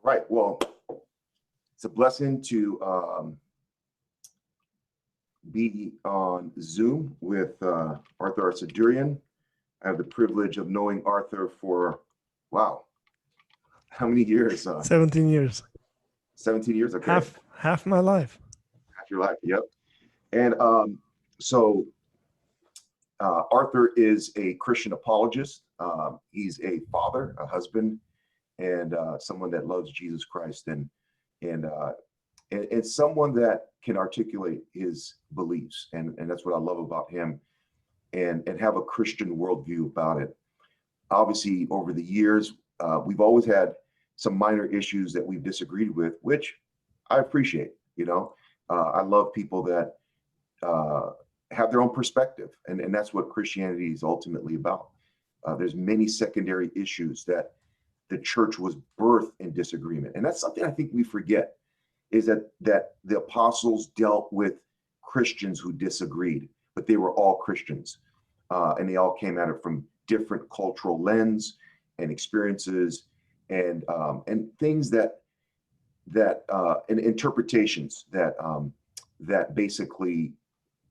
Right. Well, it's a blessing to be on Zoom with Artur Asaduriyan. I have the privilege of knowing Artur for, wow, how many years? 17 years. 17 years, okay. Half my life. Half your life, yep. And so Artur is a Christian apologist. He's a father, a husband, and someone that loves Jesus Christ, and someone that can articulate his beliefs, and that's what I love about him, and have a Christian worldview about it. Obviously, over the years, we've always had some minor issues that we've disagreed with, which I appreciate. I love people that have their own perspective, and that's what Christianity is ultimately about. There's many secondary issues that the church was birthed in disagreement, and that's something I think we forget, is that the apostles dealt with Christians who disagreed, but they were all Christians, and they all came at it from different cultural lens and experiences, and things that and interpretations that basically,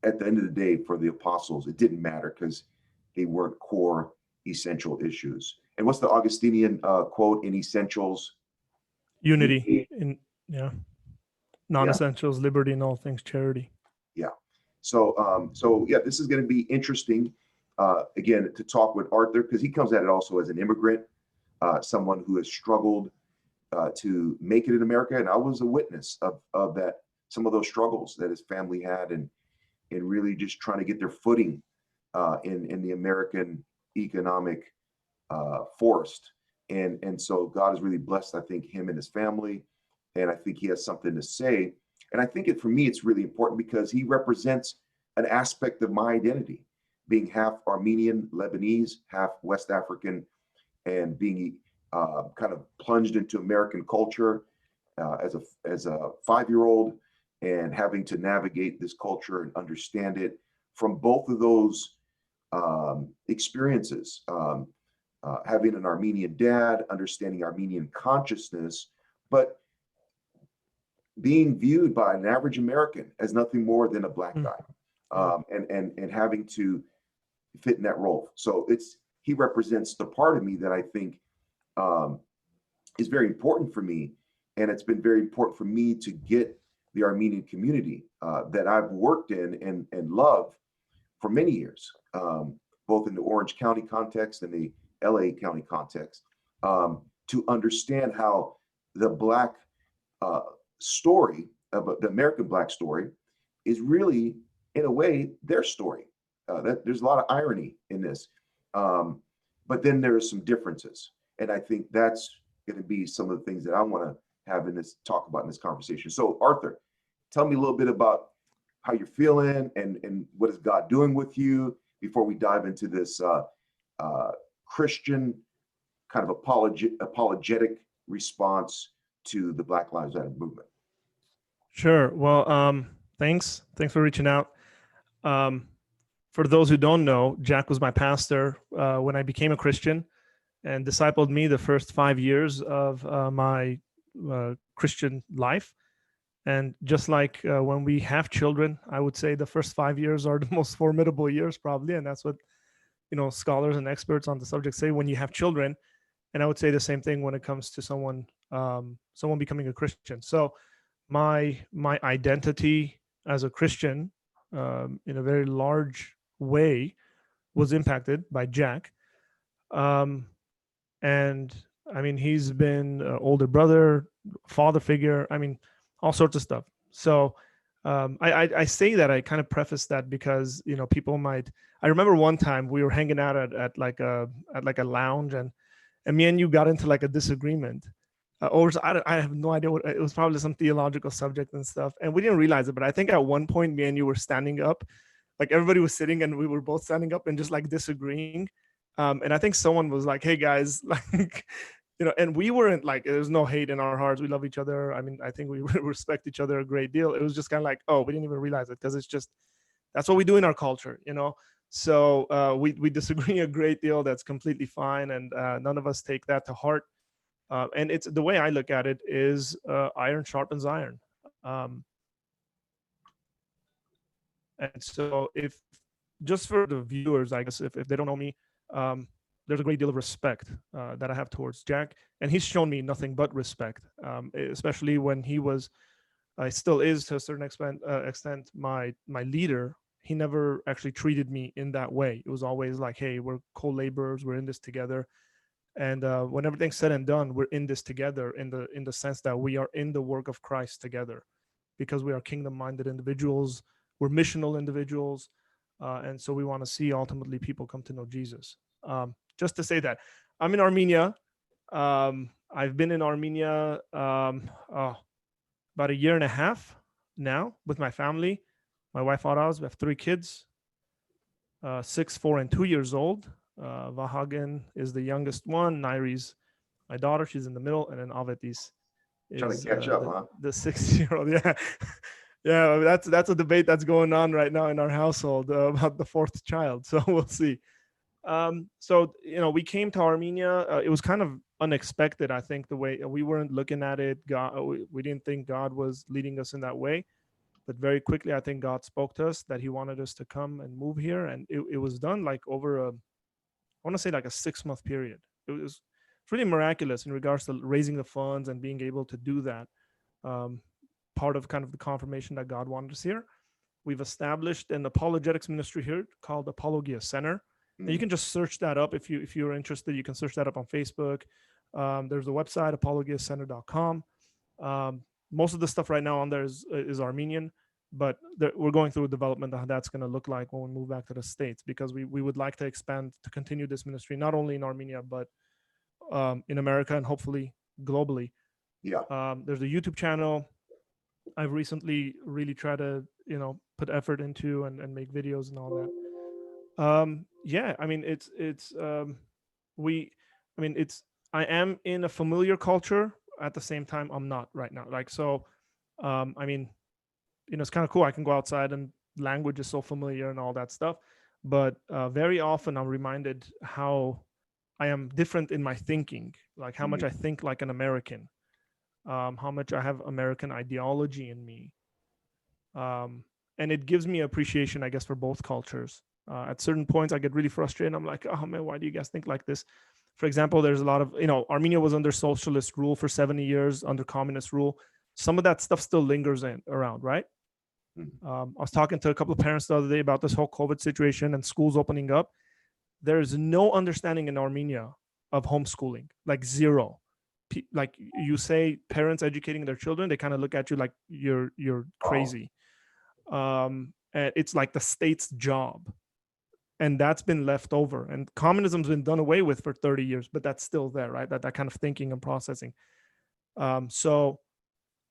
at the end of the day, for the apostles, it didn't matter because they weren't core essential issues. And what's the Augustinian quote in Essentials? Unity in non-essentials, liberty in all things, charity. Yeah. So yeah, this is going to be interesting. Again, to talk with Artur, because he comes at it also as an immigrant, someone who has struggled to make it in America, and I was a witness of that, some of those struggles that his family had, and really just trying to get their footing in the American economic forest. And so God has really blessed, I think, him and his family, and I think he has something to say. And I think for me, it's really important because he represents an aspect of my identity, being half Armenian, Lebanese, half West African, and being kind of plunged into American culture as a 5-year-old, and having to navigate this culture and understand it from both of those experiences. Having an Armenian dad, understanding Armenian consciousness, but being viewed by an average American as nothing more than a black guy, and having to fit in that role. So he represents the part of me that I think is very important for me, and it's been very important for me to get the Armenian community that I've worked in and love for many years, both in the Orange County context and the LA County context, to understand how the Black story, the American Black story, is really, in a way, their story. That there's a lot of irony in this, but then there's some differences, and I think that's going to be some of the things that I want to have talk about in this conversation. So, Artur, tell me a little bit about how you're feeling and what is God doing with you before we dive into this Christian kind of apologetic response to the Black Lives Matter movement. Sure. Well, thanks for reaching out. For those who don't know, Jack was my pastor when I became a Christian, and discipled me the first 5 years of my Christian life. And just like when we have children, I would say the first 5 years are the most formidable years, probably, and that's what scholars and experts on the subject say when you have children. And I would say the same thing when it comes to someone becoming a Christian. So my identity as a Christian, in a very large way, was impacted by Jack. And I mean, he's been an older brother, father figure, I mean, all sorts of stuff. So I say that, I kind of preface that because, people might, I remember one time we were hanging out at like a lounge, and me and you got into like a disagreement over, I have no idea what it was, probably some theological subject and stuff. And we didn't realize it, but I think at one point me and you were standing up, like everybody was sitting and we were both standing up and just like disagreeing. And I think someone was like, hey guys, like, and we weren't like, there's no hate in our hearts. We love each other. I mean, I think we respect each other a great deal. It was just kind of like, oh, we didn't even realize it, because it's just, that's what we do in our culture, So we disagree a great deal. That's completely fine. And none of us take that to heart. And it's the way I look at it is iron sharpens iron. And so if just for the viewers, I guess, if they don't know me, there's a great deal of respect that I have towards Jack, and he's shown me nothing but respect, especially when he was, still is to a certain extent my leader. He never actually treated me in that way. It was always like, hey, we're co-laborers, we're in this together. And when everything's said and done, we're in this together in the sense that we are in the work of Christ together, because we are kingdom-minded individuals, we're missional individuals, and so we want to see ultimately people come to know Jesus. Just to say that I'm in Armenia. I've been in Armenia about a year and a half now with my family. My wife Araz, we have 3 kids, 6, 4, and 2 years old. Vahagan is the youngest one. Nairi's my daughter, she's in the middle, and then Avetis Trying is to catch up, huh? the 6-year-old. Yeah, yeah. That's a debate that's going on right now in our household about the 4th child. So we'll see. So we came to Armenia. It was kind of unexpected, I think, the way we weren't looking at it. God, we didn't think God was leading us in that way, but very quickly, I think God spoke to us that He wanted us to come and move here, and it was done like over I want to say like a 6-month period. It was really miraculous in regards to raising the funds and being able to do that. Part of kind of the confirmation that God wanted us here. We've established an apologetics ministry here called Apologist Center. And you can just search that up if you're interested. You can search that up on Facebook. There's a website, apologistcenter.com. Most of the stuff right now on there is Armenian, but we're going through a development of how that's going to look like when we move back to the States, because we would like to expand to continue this ministry not only in Armenia but in America and hopefully globally. Yeah. There's a YouTube channel I've recently really tried to put effort into and make videos and all that. Yeah, I mean I am in a familiar culture. At the same time, I'm not right now. Like, so I mean, it's kind of cool. I can go outside and language is so familiar and all that stuff, but very often I'm reminded how I am different in my thinking, like how much I think like an American, how much I have American ideology in me, and it gives me appreciation, I guess, for both cultures. At certain points, I get really frustrated. I'm like, oh man, why do you guys think like this? For example, there's a lot of, Armenia was under socialist rule for 70 years, under communist rule. Some of that stuff still lingers around, right? I was talking to a couple of parents the other day about this whole COVID situation and schools opening up. There is no understanding in Armenia of homeschooling, like zero. Like you say, parents educating their children, they kind of look at you like you're crazy. And it's like the state's job. And that's been left over, and communism's been done away with for 30 years, but that's still there, right? That kind of thinking and processing. So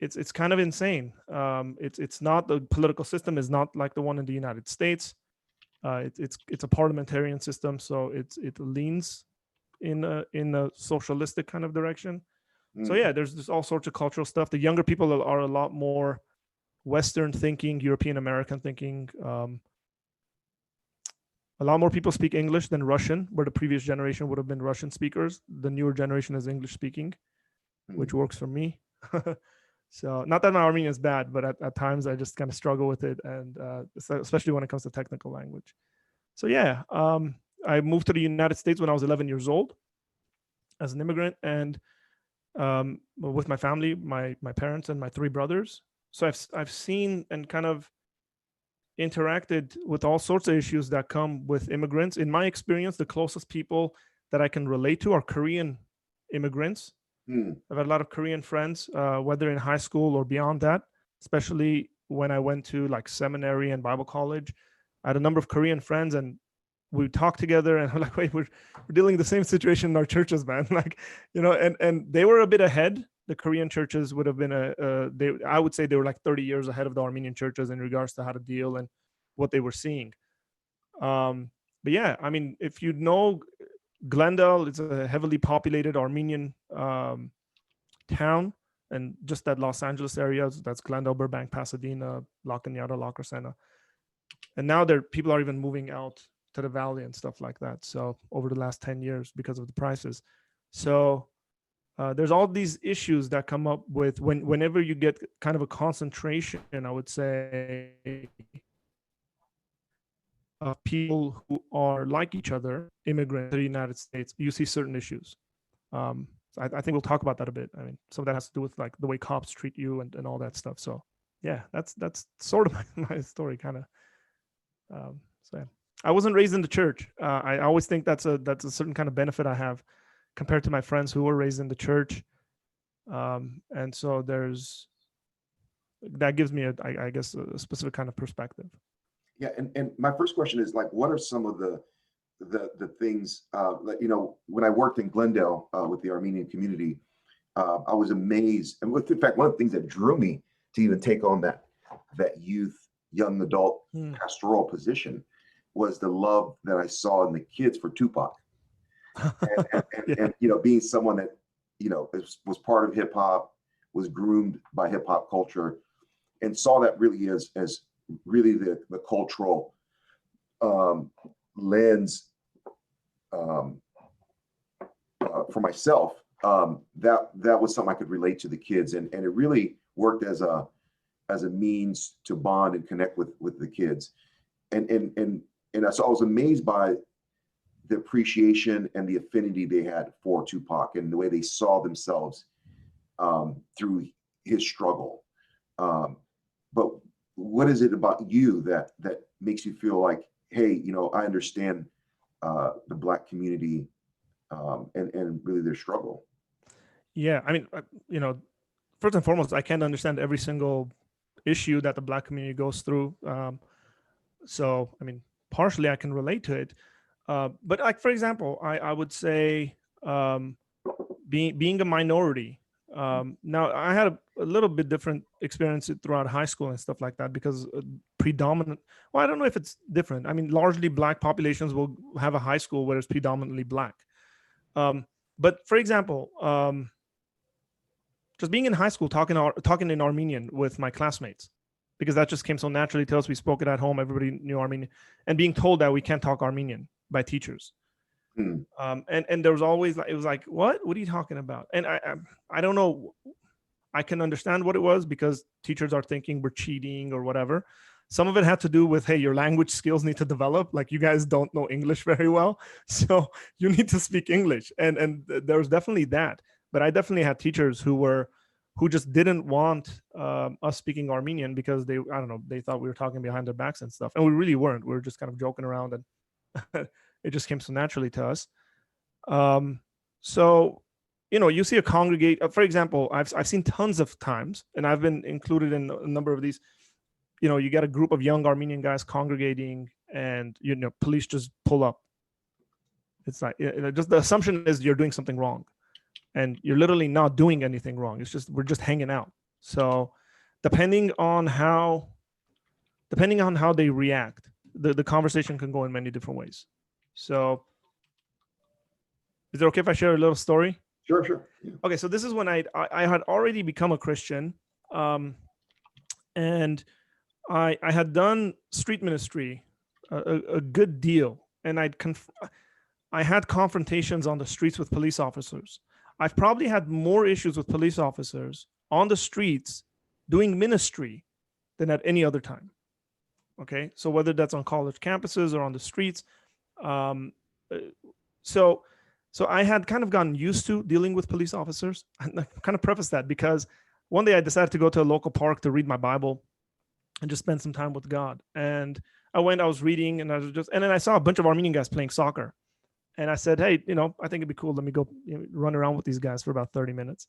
it's kind of insane. It's not, the political system is not like the one in the United States. It's a parliamentarian system, so it leans in a socialistic kind of direction. So yeah, there's all sorts of cultural stuff. The younger people are a lot more Western thinking, European American thinking. A lot more people speak English than Russian, where the previous generation would have been Russian speakers. The newer generation is English speaking, which works for me. So not that my Armenian is bad, but at times I just kind of struggle with it, and especially when it comes to technical language. So yeah, I moved to the United States when I was 11 years old as an immigrant, and with my family, my parents and my 3 brothers. So I've seen and kind of interacted with all sorts of issues that come with immigrants. In my experience, the closest people that I can relate to are Korean immigrants. I've had a lot of Korean friends, whether in high school or beyond that, especially when I went to like seminary and Bible college. I had a number of Korean friends, and we talked together, and I'm like, wait, we're dealing with the same situation in our churches, man. Like, and they were a bit ahead. The Korean churches would have been I would say they were like 30 years ahead of the Armenian churches in regards to how to deal and what they were seeing. But yeah, I mean, if you know Glendale, it's a heavily populated Armenian town, and just that Los Angeles area, that's Glendale, Burbank, Pasadena, La Cañada, La Crescenta. And now people are even moving out to the valley and stuff like that. So over the last 10 years because of the prices. So There's all these issues that come up with whenever you get kind of a concentration, I would say, of people who are like each other, immigrants to the United States, you see certain issues. So I think we'll talk about that a bit. I mean, some of that has to do with like the way cops treat you and all that stuff. So yeah, that's sort of my story, kind of. So yeah. I wasn't raised in the church. I always think that's a certain kind of benefit I have compared to my friends who were raised in the church. And so that gives me I guess a specific kind of perspective. Yeah, and my first question is like, what are some of the things that, you know, when I worked in Glendale with the Armenian community, I was amazed, and in fact, one of the things that drew me to even take on that youth, young adult pastoral position was the love that I saw in the kids for Tupac, and you know, being someone that, you know, was part of hip hop, was groomed by hip hop culture, and saw that really as really the cultural lens for myself. That was something I could relate to the kids, and it really worked as a means to bond and connect with the kids, and so I was amazed by the appreciation and the affinity they had for Tupac and the way they saw themselves through his struggle. But what is it about you that makes you feel like, hey, you know, I understand the Black community and really their struggle? Yeah, I mean, you know, first and foremost, I can't understand every single issue that the Black community goes through. So, I mean, partially I can relate to it. But like, for example, I would say being a minority. Now, I had a little bit different experience throughout high school and stuff like that, because predominant, well, I don't know if it's different. I mean, largely Black populations will have a high school where it's predominantly Black. But for example, just being in high school, talking in Armenian with my classmates, because that just came so naturally to us. We spoke it at home. Everybody knew Armenian, and being told that we can't talk Armenian by teachers. And there was always like, it was like, what are you talking about? And I don't know. I can understand what it was, because teachers are thinking we're cheating or whatever. Some of it had to do with, hey, your language skills need to develop. Like, you guys don't know English very well, so you need to speak English. And there was definitely that. But I definitely had teachers who just didn't want us speaking Armenian, because I don't know, they thought we were talking behind their backs and stuff. And we really weren't. We were just kind of joking around, and it just came so naturally to us. So, you know, you see a congregate, for example, I've seen tons of times, and I've been included in a number of these, you know, you get a group of young Armenian guys congregating, and, you know, police just pull up. It's like, just the assumption is you're doing something wrong, and you're literally not doing anything wrong. It's just, we're just hanging out. So depending on how they react, the conversation can go in many different ways. So is it okay if I share a little story? Sure. Yeah. Okay, so this is when I had already become a Christian, and I had done street ministry a good deal, and I had confrontations on the streets with police officers. I've probably had more issues with police officers on the streets doing ministry than at any other time. Okay, so whether that's on college campuses or on the streets, so I had kind of gotten used to dealing with police officers. And I kind of preface that because one day I decided to go to a local park to read my Bible and just spend some time with God. And I was reading, and and then I saw a bunch of Armenian guys playing soccer. And I said, hey, you know, I think it'd be cool. Let me go, you know, run around with these guys for about 30 minutes.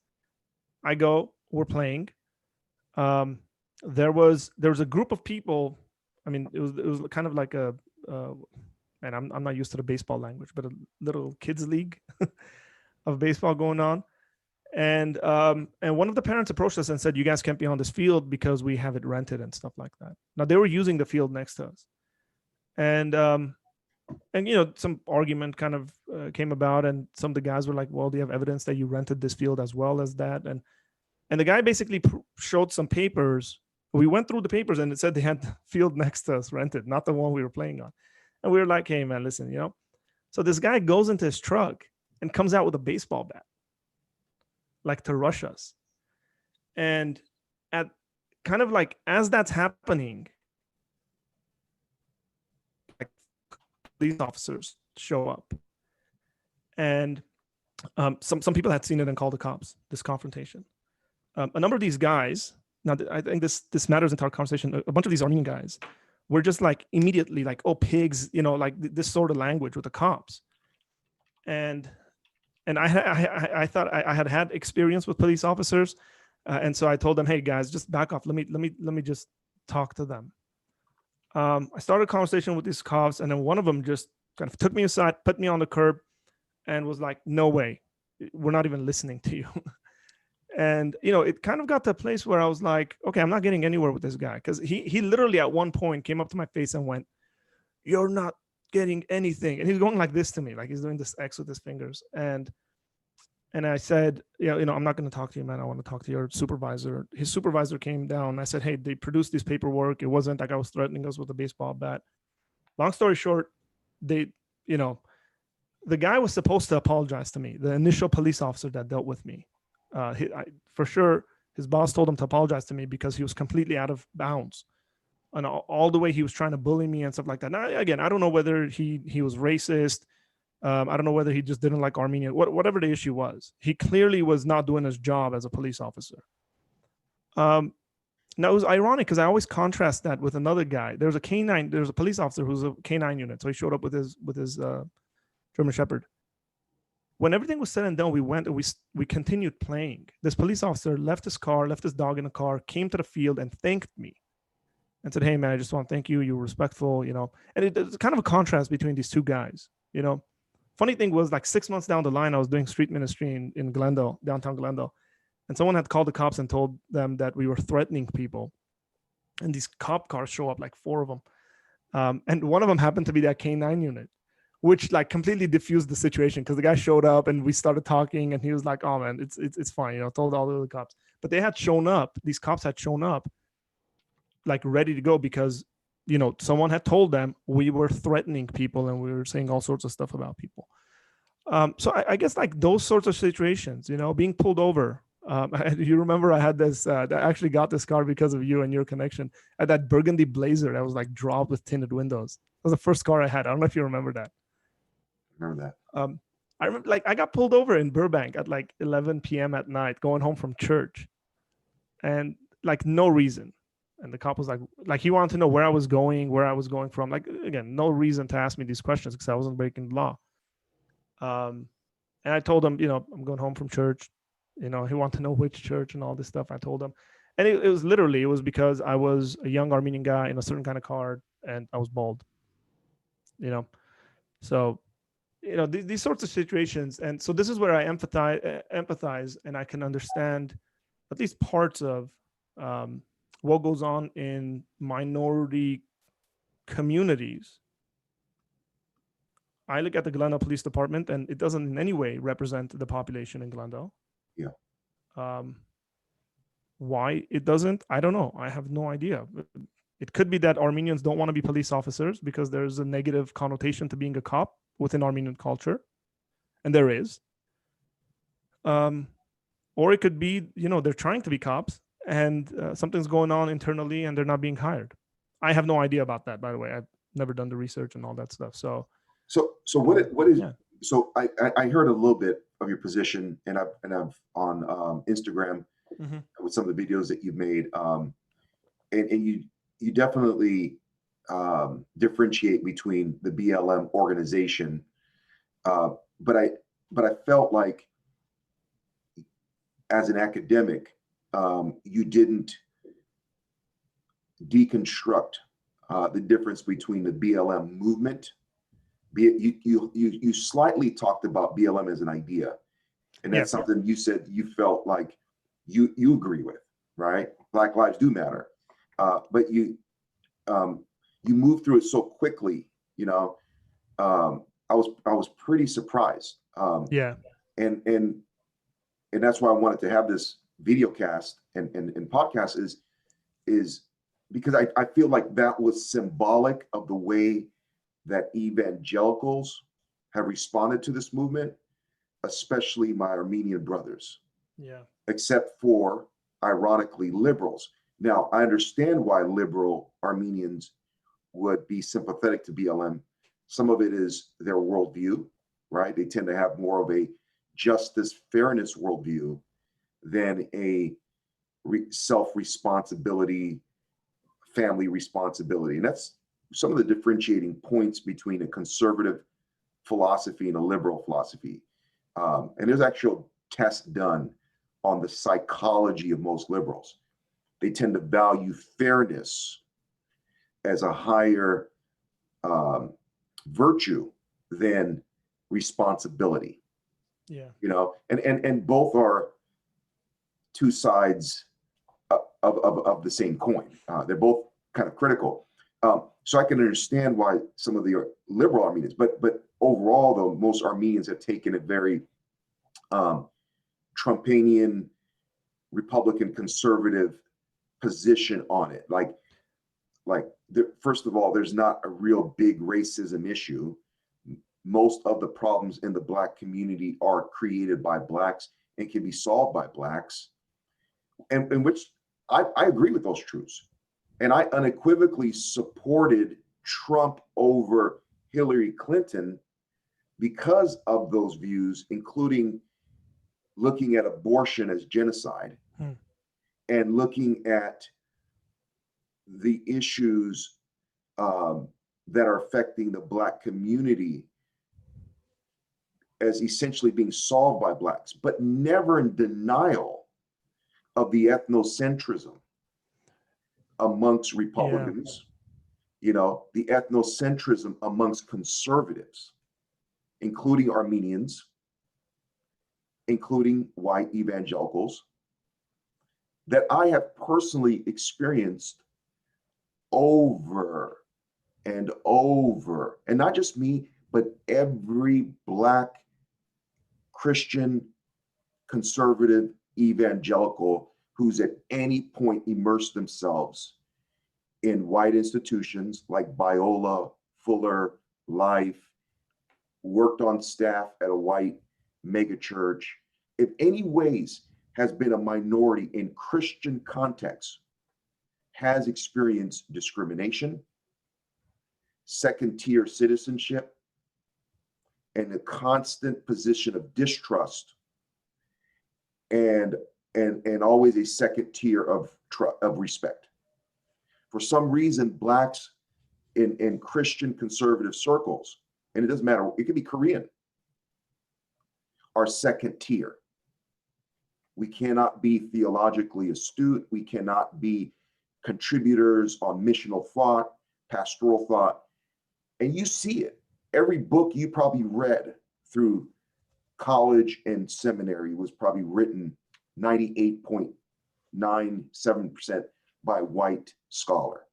I go, we're playing. There was a group of people. I mean, it was kind of like and I'm not used to the baseball language, but a little kids league of baseball going on. And one of the parents approached us and said, you guys can't be on this field because we have it rented and stuff like that. Now, they were using the field next to us. And you know, some argument kind of came about, and some of the guys were like, well, do you have evidence that you rented this field as well as that? And the guy basically showed some papers. We went through the papers, and it said they had the field next to us rented, not the one we were playing on. And we were like, hey, man, listen, you know. So this guy goes into his truck and comes out with a baseball bat. like to rush us. And at kind of like as that's happening, like police officers show up, and some people had seen it and called the cops. This confrontation. A number of these guys. Now, I think this matters into our conversation. A bunch of these Armenian guys were just like immediately like, "Oh, pigs," like this sort of language with the cops. And I thought I had experience with police officers, and so I told them, "Hey guys, just back off. Let me just talk to them." I started a conversation with these cops, and then one of them just kind of took me aside, put me on the curb, and was like, "No way, we're not even listening to you." And it kind of got to a place where I was like, "Okay, I'm not getting anywhere with this guy," because he literally at one point came up to my face and went, "You're not getting anything," and he's going like this to me, like he's doing this X with his fingers. And I said, I'm not going to talk to you, man. I want to talk to your supervisor. His supervisor came down. I said, "Hey, they produced this paperwork. It wasn't like I was threatening us with a baseball bat." Long story short, the guy was supposed to apologize to me, the initial police officer that dealt with me. For sure, his boss told him to apologize to me because he was completely out of bounds. And all the way he was trying to bully me and stuff like that. Now, again, I don't know whether he was racist. I don't know whether he just didn't like Armenia. Whatever the issue was, he clearly was not doing his job as a police officer. Now it was ironic because I always contrast that with another guy. There's a canine. There's a police officer who's a canine unit. So he showed up with his German Shepherd. When everything was said and done, we went and we continued playing. This police officer left his car, left his dog in the car, came to the field and thanked me and said, "Hey man, I just want to thank you. You were respectful, And it's kind of a contrast between these two guys, Funny thing was, like 6 months down the line, I was doing street ministry in Glendale, downtown Glendale, and someone had called the cops and told them that we were threatening people. And these cop cars show up, like 4 of them, and one of them happened to be that K9 unit, which like completely diffused the situation because the guy showed up and we started talking, and he was like, "Oh man, it's fine," told all the other cops. But they had shown up. These cops had shown up, like ready to go because someone had told them we were threatening people and we were saying all sorts of stuff about people. So I guess like those sorts of situations, being pulled over. You remember I had this, I actually got this car because of you and your connection. I had that burgundy Blazer that was like dropped with tinted windows. That was the first car I had. I don't know if you remember that. Remember that. I remember like I got pulled over in Burbank at like 11 p.m. at night going home from church, and like no reason. And the cop was like he wanted to know where I was going from. Like, again, no reason to ask me these questions because I wasn't breaking the law. And I told him, I'm going home from church. He wanted to know which church and all this stuff. I told him. And it was because I was a young Armenian guy in a certain kind of car and I was bald. So, these sorts of situations. And so this is where I empathize and I can understand at least parts of what goes on in minority communities. I look at the Glendale Police Department and it doesn't in any way represent the population in Glendale. Yeah. Why it doesn't, I don't know. I have no idea. It could be that Armenians don't want to be police officers because there's a negative connotation to being a cop within Armenian culture. And there is. Or it could be, they're trying to be cops and something's going on internally and they're not being hired. I have no idea about that, by the way. I've never done the research and all that stuff. So what is yeah. So I heard a little bit of your position and I've on Instagram with some of the videos that you've made, and you definitely differentiate between the BLM organization, but I felt like as an academic, you didn't deconstruct the difference between the BLM movement. You slightly talked about BLM as an idea, and that's something you said you felt like you agree with, right? Black lives do matter, but you moved through it so quickly. I was pretty surprised. And that's why I wanted to have this video cast and podcast is because I feel like that was symbolic of the way that evangelicals have responded to this movement, especially my Armenian brothers. Yeah. except for, ironically, liberals. Now, I understand why liberal Armenians would be sympathetic to BLM. Some of it is their worldview, right? They tend to have more of a justice, fairness worldview than a self-responsibility, family responsibility. And that's some of the differentiating points between a conservative philosophy and a liberal philosophy. And there's actual tests done on the psychology of most liberals. They tend to value fairness as a higher virtue than responsibility. Yeah. You know, and both are two sides of the same coin. They're both kind of critical. So I can understand why some of the liberal Armenians, but overall, though, most Armenians have taken a very Trumpanian, Republican, conservative position on it. Like first of all, there's not a real big racism issue. Most of the problems in the Black community are created by Blacks and can be solved by Blacks, and which I agree with those truths. And I unequivocally supported Trump over Hillary Clinton because of those views, including looking at abortion as genocide and looking at the issues that are affecting the Black community as essentially being solved by Blacks, but never in denial of the ethnocentrism amongst Republicans, you know, the ethnocentrism amongst conservatives, including Armenians, including white evangelicals, that I have personally experienced over and over, and not just me, but every Black Christian, conservative, evangelical who's at any point immersed themselves in white institutions like Biola, Fuller, Life, worked on staff at a white megachurch, in any ways has been a minority in Christian context, has experienced discrimination, second-tier citizenship, and a constant position of distrust, and always a second tier of respect. For some reason, Blacks in Christian conservative circles, and it doesn't matter, it could be Korean, are second tier. We cannot be theologically astute. We cannot be contributors on missional thought, pastoral thought. And you see it. Every book you probably read through college and seminary was probably written 98.97% by white scholar.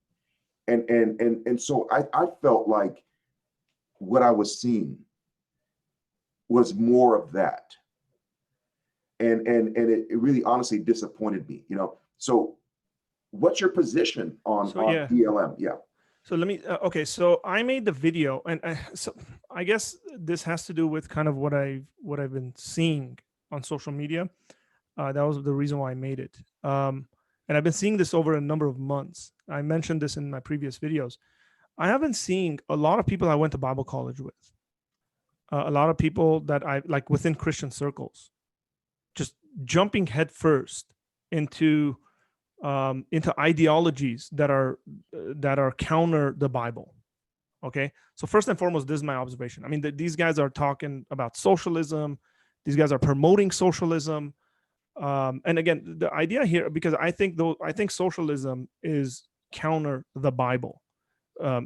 And so I felt like what I was seeing was more of that. And it really honestly disappointed me, you know. So what's your position on BLM? Yeah. So let me, okay, so I made the video, and so I guess this has to do with kind of what I've been seeing on social media. That was the reason why I made it. And I've been seeing this over a number of months. I mentioned this in my previous videos. I have been seeing a lot of people I went to Bible college with, a lot of people that I like within Christian circles, just jumping headfirst into ideologies that are counter the Bible. Okay, so first and foremost, this is my observation. I mean, these guys are talking about socialism. These guys are promoting socialism. And again, the idea here, because I think socialism is counter the Bible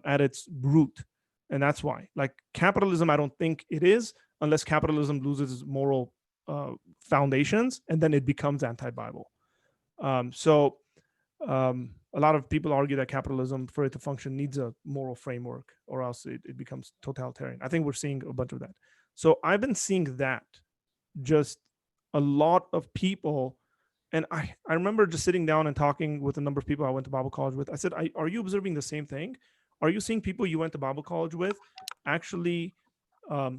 at its root, and that's why. Like capitalism, I don't think it is, unless capitalism loses its moral foundations, and then it becomes anti-Bible. A lot of people argue that capitalism, for it to function, needs a moral framework, or else it becomes totalitarian. I think we're seeing a bunch of that. So I've been seeing that, just a lot of people. And I remember just sitting down and talking with a number of people I went to Bible college with. I said, are you observing the same thing? Are you seeing people you went to Bible college with actually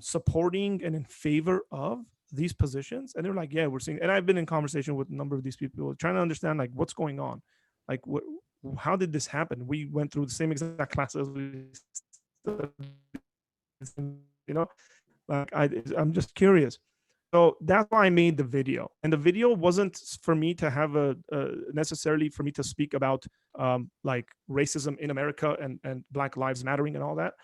supporting and in favor of these positions? And they're like, yeah, we're seeing. And I've been in conversation with a number of these people trying to understand like what's going on, like how did this happen? We went through the same exact classes, you know, like I'm just curious. So that's why I made the video. And the video wasn't for me to have necessarily for me to speak about like racism in America and Black Lives Mattering and all that.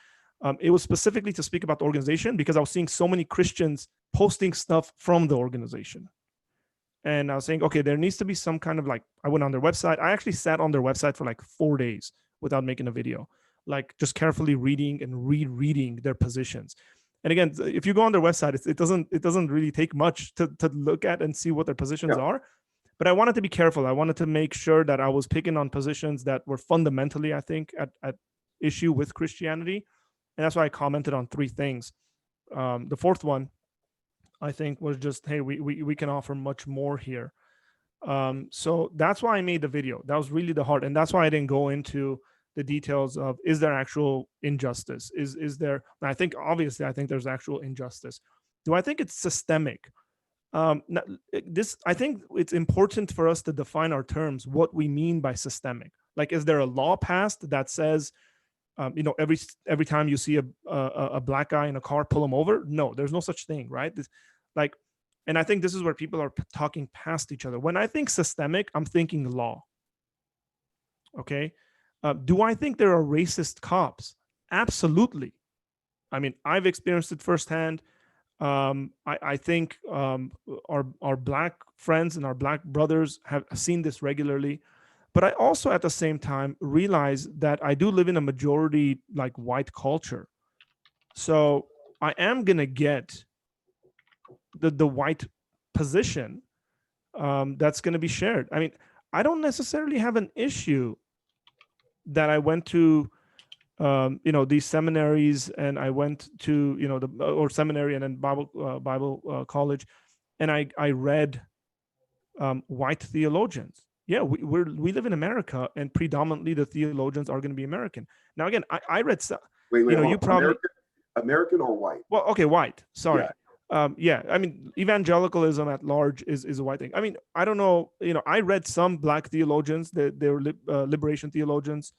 It was specifically to speak about the organization because I was seeing so many Christians posting stuff from the organization. And I was saying, okay, there needs to be some kind of like, I went on their website. I actually sat on their website for like 4 days without making a video, like just carefully reading and rereading their positions. And again, if you go on their website, it doesn't really take much to look at and see what their positions are. But I wanted to be careful. I wanted to make sure that I was picking on positions that were fundamentally, I think, at issue with Christianity. And that's why I commented on 3 things. The fourth one, I think, was just, hey, we can offer much more here. So that's why I made the video. That was really the heart. And that's why I didn't go into the details of, is there actual injustice? Is there, I think, obviously, I think there's actual injustice. Do I think it's systemic? I think it's important for us to define our terms, what we mean by systemic. Like, is there a law passed that says, every time you see a Black guy in a car, pull him over? No, there's no such thing, right? And I think this is where people are talking past each other. When I think systemic, I'm thinking law. Okay. Do I think there are racist cops? Absolutely. I mean, I've experienced it firsthand. I think our Black friends and our Black brothers have seen this regularly. But I also, at the same time, realize that I do live in a majority like white culture. So I am going to get the white position that's going to be shared. I mean, I don't necessarily have an issue that I went to, these seminaries, and I went to, or seminary and then Bible college, and I read white theologians. Yeah, we live in America, and predominantly the theologians are going to be American. Now, again, I read. Wait, you probably American or white? Well, okay, white. Sorry. Yeah. I mean, evangelicalism at large is a white thing. I mean, I don't know. I read some Black theologians. They were liberation theologians.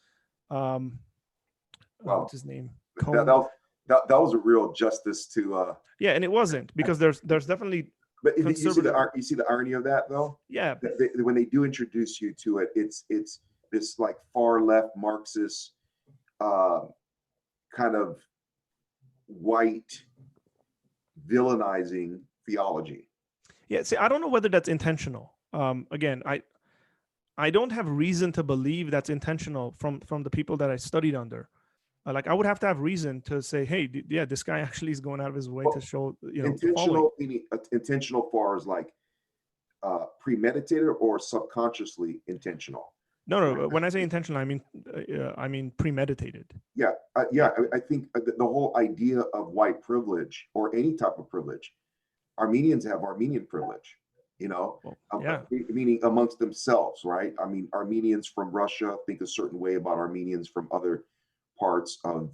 What's his name? That was a real justice to. Yeah, and it wasn't, because there's definitely. But you see the irony of that, though. Yeah. When they do introduce you to it, it's this like far left Marxist kind of white villainizing theology. Yeah. See, I don't know whether that's intentional. Again, I don't have reason to believe that's intentional from the people that I studied under. Like, I would have to have reason to say, hey, yeah, this guy actually is going out of his way to show, intentional, meaning intentional far as like premeditated or subconsciously intentional. No. When I say intentional, I mean premeditated. Yeah. I think the whole idea of white privilege, or any type of privilege, Armenians have Armenian privilege, meaning amongst themselves, right? I mean, Armenians from Russia think a certain way about Armenians from other parts of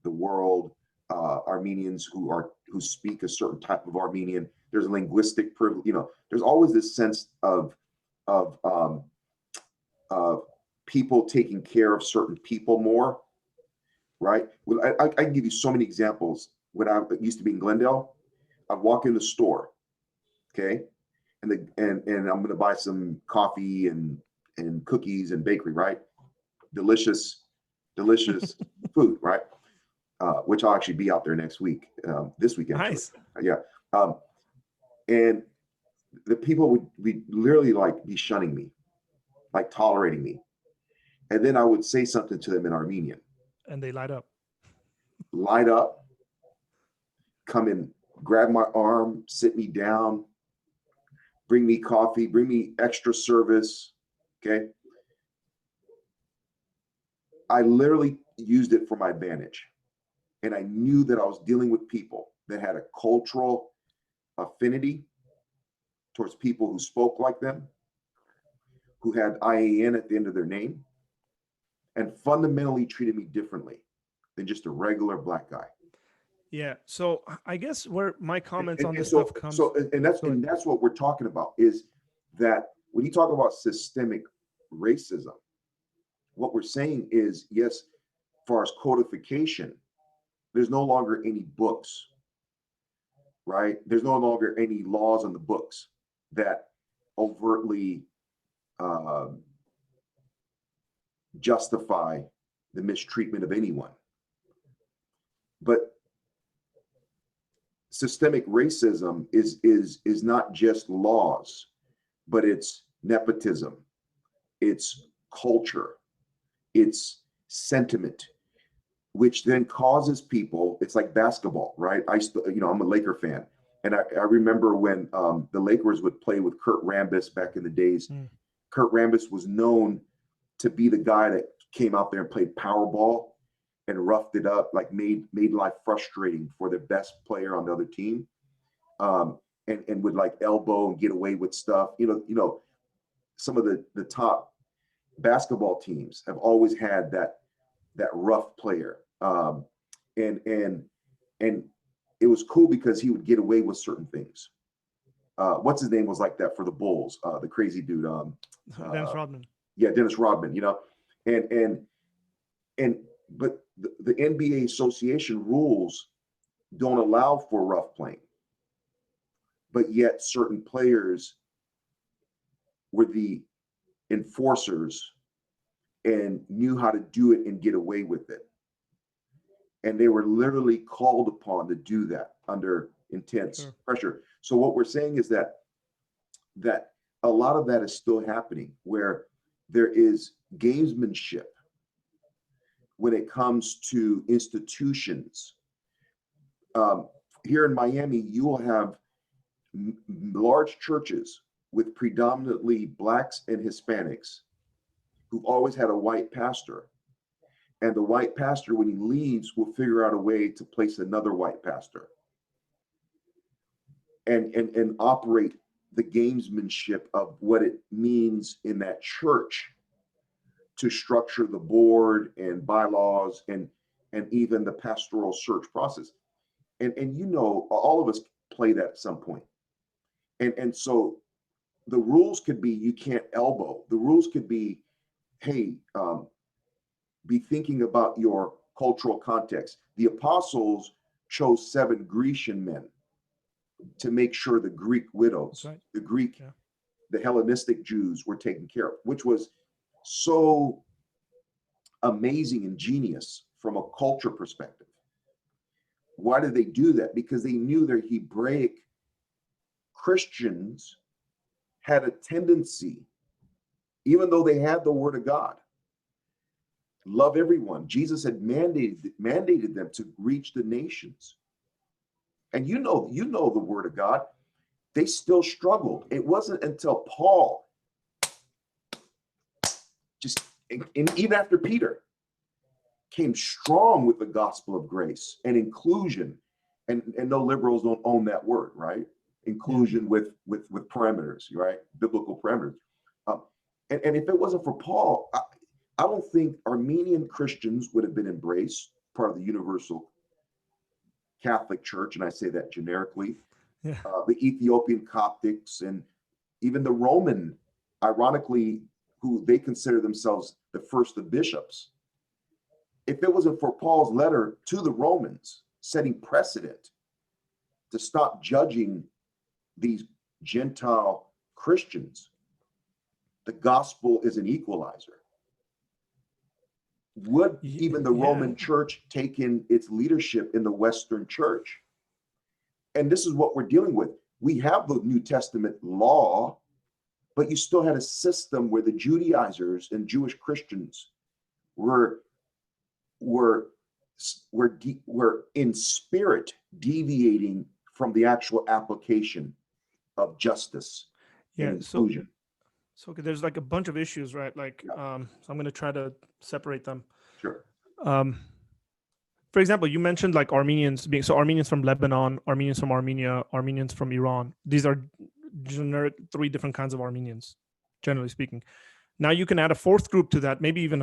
the world. Armenians who speak a certain type of Armenian. There's a linguistic privilege. There's always this sense of people taking care of certain people more, right? Well, I can give you so many examples. When I used to be in Glendale, I'd walk in the store, okay, and I'm going to buy some coffee and cookies and bakery, right? Delicious food, right? Which I'll actually be out there next week, this weekend. Nice. Yeah. And the people would literally like be shunning me, like tolerating me. And then I would say something to them in Armenian. And they light up, come and grab my arm, sit me down, bring me coffee, bring me extra service. Okay. I literally used it for my advantage. And I knew that I was dealing with people that had a cultural affinity towards people who spoke like them, who had IAN at the end of their name, and fundamentally treated me differently than just a regular Black guy. Yeah. So I guess where my comments on And this so, stuff comes. and that's Go ahead. and that's what we're talking about, is that when you talk about systemic racism, what we're saying is, yes, as far as codification, there's no longer any books, right? There's no longer any laws on the books that overtly justify the mistreatment of anyone. But systemic racism is not just laws, but it's nepotism, it's culture, it's sentiment, which then causes people. It's like basketball, right? I'm a Laker fan, and I remember when the Lakers would play with Kurt Rambis back in the days. Kurt Rambis was known to be the guy that came out there and played power ball and roughed it up, like made life frustrating for the best player on the other team, and would like elbow and get away with stuff. Some of the top basketball teams have always had that rough player, and it was cool because he would get away with certain things. What's his name was like that for the Bulls? The crazy dude, Dennis Rodman. Yeah, Dennis Rodman. But the NBA association rules don't allow for rough playing, but yet certain players were the enforcers and knew how to do it and get away with it. And they were literally called upon to do that under intense pressure. So what we're saying is that a lot of that is still happening, where there is gamesmanship when it comes to institutions. Here in Miami, you will have large churches with predominantly Blacks and Hispanics who've always had a white pastor. And the white pastor, when he leaves, will figure out a way to place another white pastor and operate the gamesmanship of what it means in that church to structure the board and bylaws and even the pastoral search process. And all of us play that at some point. And so the rules could be, you can't elbow. The rules could be, hey, be thinking about your cultural context. The apostles chose 7 Grecian men to make sure the Greek widows, the Hellenistic Jews were taken care of, which was so amazing and genius from a culture perspective. Why did they do that? Because they knew their Hebraic Christians had a tendency, even though they had the word of God, love everyone. Jesus had mandated them to reach the nations. And you know the word of God, they still struggled. It wasn't until Paul, even after Peter, came strong with the gospel of grace and inclusion. And no liberals don't own that word, right? Inclusion with parameters, right? Biblical parameters. And if it wasn't for Paul, I don't think Armenian Christians would have been embraced, part of the universal Catholic Church, and I say that generically. The Ethiopian Coptics and even the Roman, ironically, who they consider themselves the first of bishops. If it wasn't for Paul's letter to the Romans, setting precedent to stop judging these Gentile Christians, the gospel is an equalizer. Would even the Roman church take in its leadership in the Western church? And this is what we're dealing with. We have the New Testament law, but you still had a system where the Judaizers and Jewish Christians were in spirit deviating from the actual application of justice and inclusion. So okay, there's like a bunch of issues, right? Like, so I'm going to try to separate them. Sure. For example, you mentioned like Armenians from Lebanon, Armenians from Armenia, Armenians from Iran. These are generic 3 different kinds of Armenians, generally speaking. Now you can add a 4th group to that, maybe even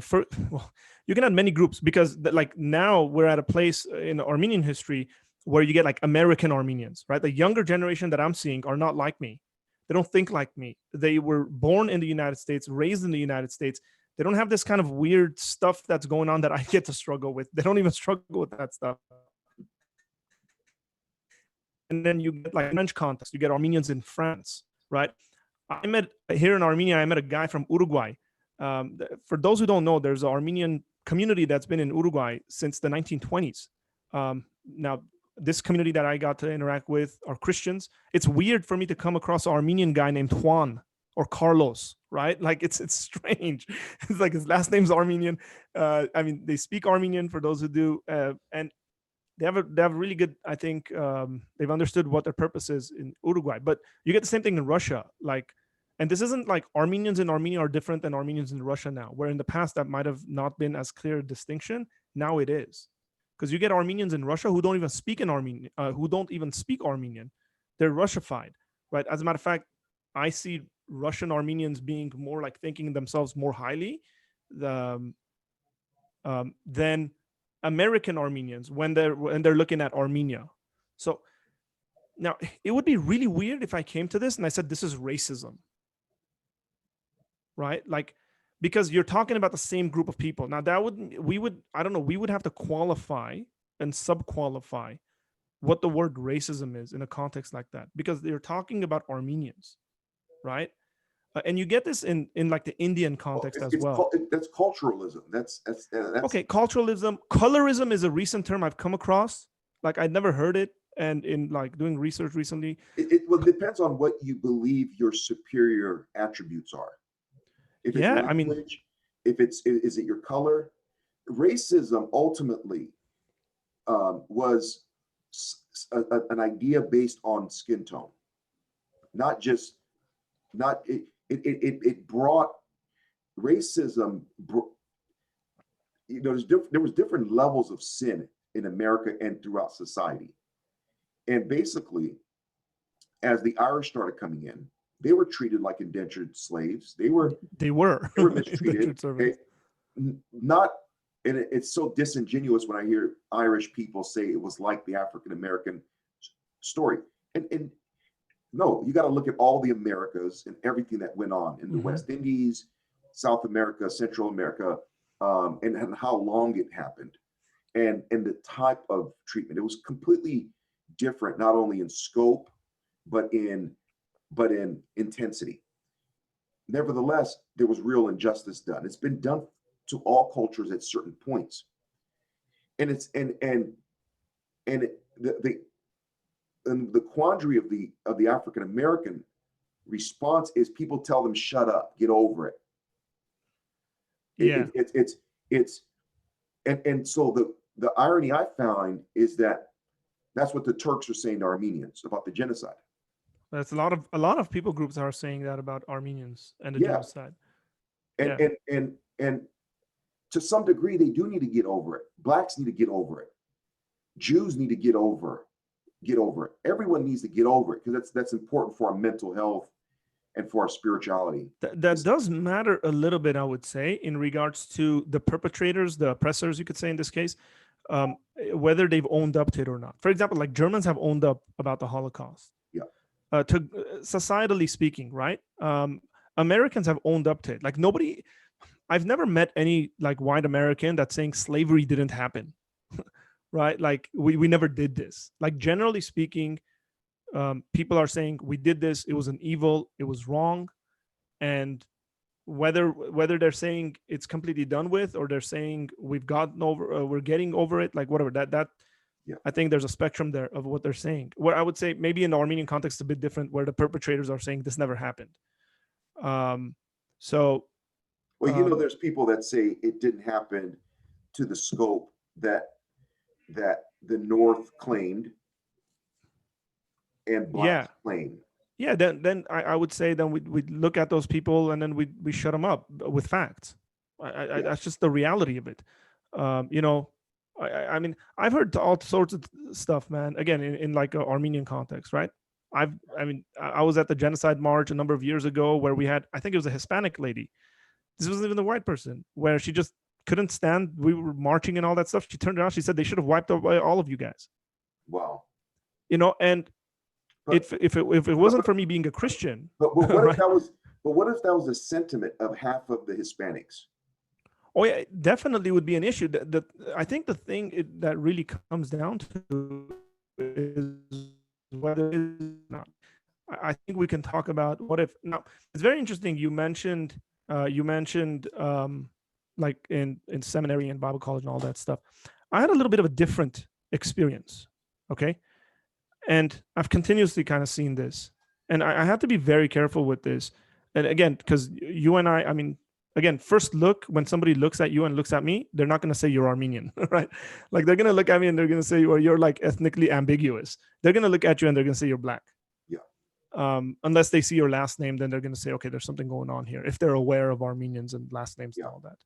you can add many groups, because like now we're at a place in Armenian history where you get like American Armenians, right? The younger generation that I'm seeing are not like me. They don't think like me. They were born in the United States, raised in the United States. They don't have this kind of weird stuff that's going on that I get to struggle with. They don't even struggle with that stuff. And then you get like French context. You get Armenians in France, right? I met here in Armenia, I met a guy from Uruguay. For those who don't know, there's an Armenian community that's been in Uruguay since the 1920s. Now, this community that I got to interact with are Christians. It's weird for me to come across an Armenian guy named Juan or Carlos, right? Like it's strange. It's like his last name's Armenian. I mean, they speak Armenian for those who do, and they have a really good. I think they've understood what their purpose is in Uruguay. But you get the same thing in Russia, like. And this isn't like Armenians in Armenia are different than Armenians in Russia now, where in the past that might have not been as clear a distinction. Now it is, because you get Armenians in Russia who don't even speak in Armenian, who don't even speak Armenian. They're Russified, right? As a matter of fact, I see Russian Armenians being more like thinking themselves more highly than American Armenians when they're looking at Armenia. So now it would be really weird if I came to this and I said this is racism. Right? Like, because you're talking about the same group of people. Now we would have to qualify and sub-qualify what the word racism is in a context like that, because they're talking about Armenians, right? And you get this in like the Indian context as well. That's culturalism. That's okay. Culturalism, colorism is a recent term I've come across. Like I'd never heard it. And in like doing research recently, it depends on what you believe your superior attributes are. If it's language, I mean, if is it your color? Racism ultimately was an idea based on skin tone, it brought racism. There was different levels of sin in America and throughout society, and basically, as the Irish started coming in, they were treated like indentured slaves. They were mistreated. It's so disingenuous when I hear Irish people say it was like the African American story. And no, you got to look at all the Americas and everything that went on in the West Indies, South America, Central America, and how long it happened, and the type of treatment. It was completely different, not only in scope, but in intensity. Nevertheless, there was real injustice done. It's been done to all cultures at certain points, and the quandary of the African American response is people tell them shut up, get over it. Yeah, so the irony I find is that that's what the Turks are saying to Armenians about the genocide. That's a lot of people groups are saying that about Armenians and the genocide. And to some degree, they do need to get over it. Blacks need to get over it. Jews need to get over it. Everyone needs to get over it, because that's important for our mental health and for our spirituality. That does matter a little bit, I would say, in regards to the perpetrators, the oppressors, you could say in this case, whether they've owned up to it or not. For example, like Germans have owned up about the Holocaust. To societally speaking, right? Americans have owned up to it. Like nobody, I've never met any like white American that's saying slavery didn't happen, right? Like we never did this. Like generally speaking, people are saying we did this. It was an evil. It was wrong, and whether they're saying it's completely done with or they're saying we've gotten over, we're getting over it, like whatever that. Yeah. I think there's a spectrum there of what they're saying. Where I would say maybe in the Armenian context, a bit different, where the perpetrators are saying this never happened. There's people that say it didn't happen to the scope that the North claimed and Blacks claimed. Yeah, then I would say then we'd look at those people and then we shut them up with facts. That's just the reality of it. I mean, I've heard all sorts of stuff, man. Again, in like an Armenian context, right? I was at the genocide march a number of years ago where we had, I think it was a Hispanic lady. This wasn't even the white person, where she just couldn't stand. We were marching and all that stuff. She turned around. She said they should have wiped away all of you guys. Wow. And But if it wasn't for me being a Christian, but what if right? that was the sentiment of half of the Hispanics? Oh yeah, it definitely would be an issue. I think the thing that really comes down to is whether it is not. I think we can talk about what if. Now it's very interesting. You mentioned like in seminary and Bible college and all that stuff. I had a little bit of a different experience. Okay, and I've continuously kind of seen this, and I had to be very careful with this. And again, because you and I mean, again, first look, when somebody looks at you and looks at me, they're not going to say you're Armenian, right? Like they're going to look at me and they're going to say, or you're like ethnically ambiguous. They're going to look at you and they're going to say you're black. Yeah. Unless they see your last name, then they're going to say, okay, there's something going on here. If they're aware of Armenians and last names and all that.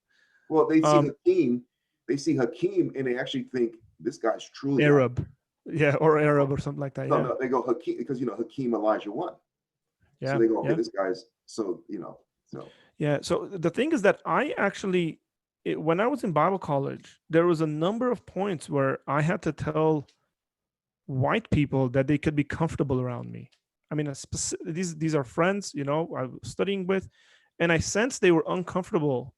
Well, they see Um, Hakeem, and they actually think this guy's truly Arab. Yeah, or Arab or something like that. No, Yeah. no, they go Hakeem because Hakeem Elijah won. Yeah. So they go, okay, yeah. this guy's so. Yeah. So the thing is that I actually, when I was in Bible college, there was a number of points where I had to tell white people that they could be comfortable around me. I mean, these are friends, I was studying with, and I sensed they were uncomfortable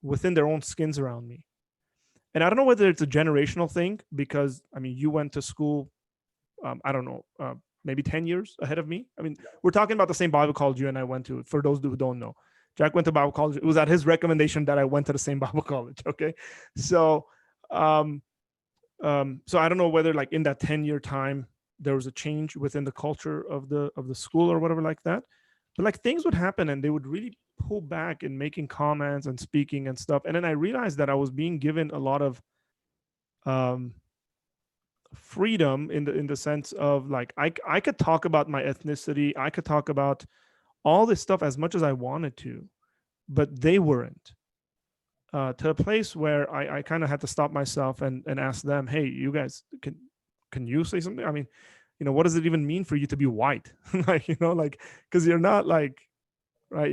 within their own skins around me. And I don't know whether it's a generational thing because, I mean, you went to school, I don't know, maybe 10 years ahead of me. I mean, we're talking about the same Bible college you and I went to, for those who don't know. Jack went to Bible college. It was at his recommendation that I went to the same Bible college. Okay. So, so I don't know whether like in that 10-year time, there was a change within the culture of the school or whatever like that. But like things would happen and they would really pull back in making comments and speaking and stuff. And then I realized that I was being given a lot of freedom in the sense of like I could talk about my ethnicity, I could talk about all this stuff as much as I wanted to, but they weren't. To a place where I kind of had to stop myself and ask them, hey, you guys, can you say something? I mean, what does it even mean for you to be white? Like, like, because you're not like, right?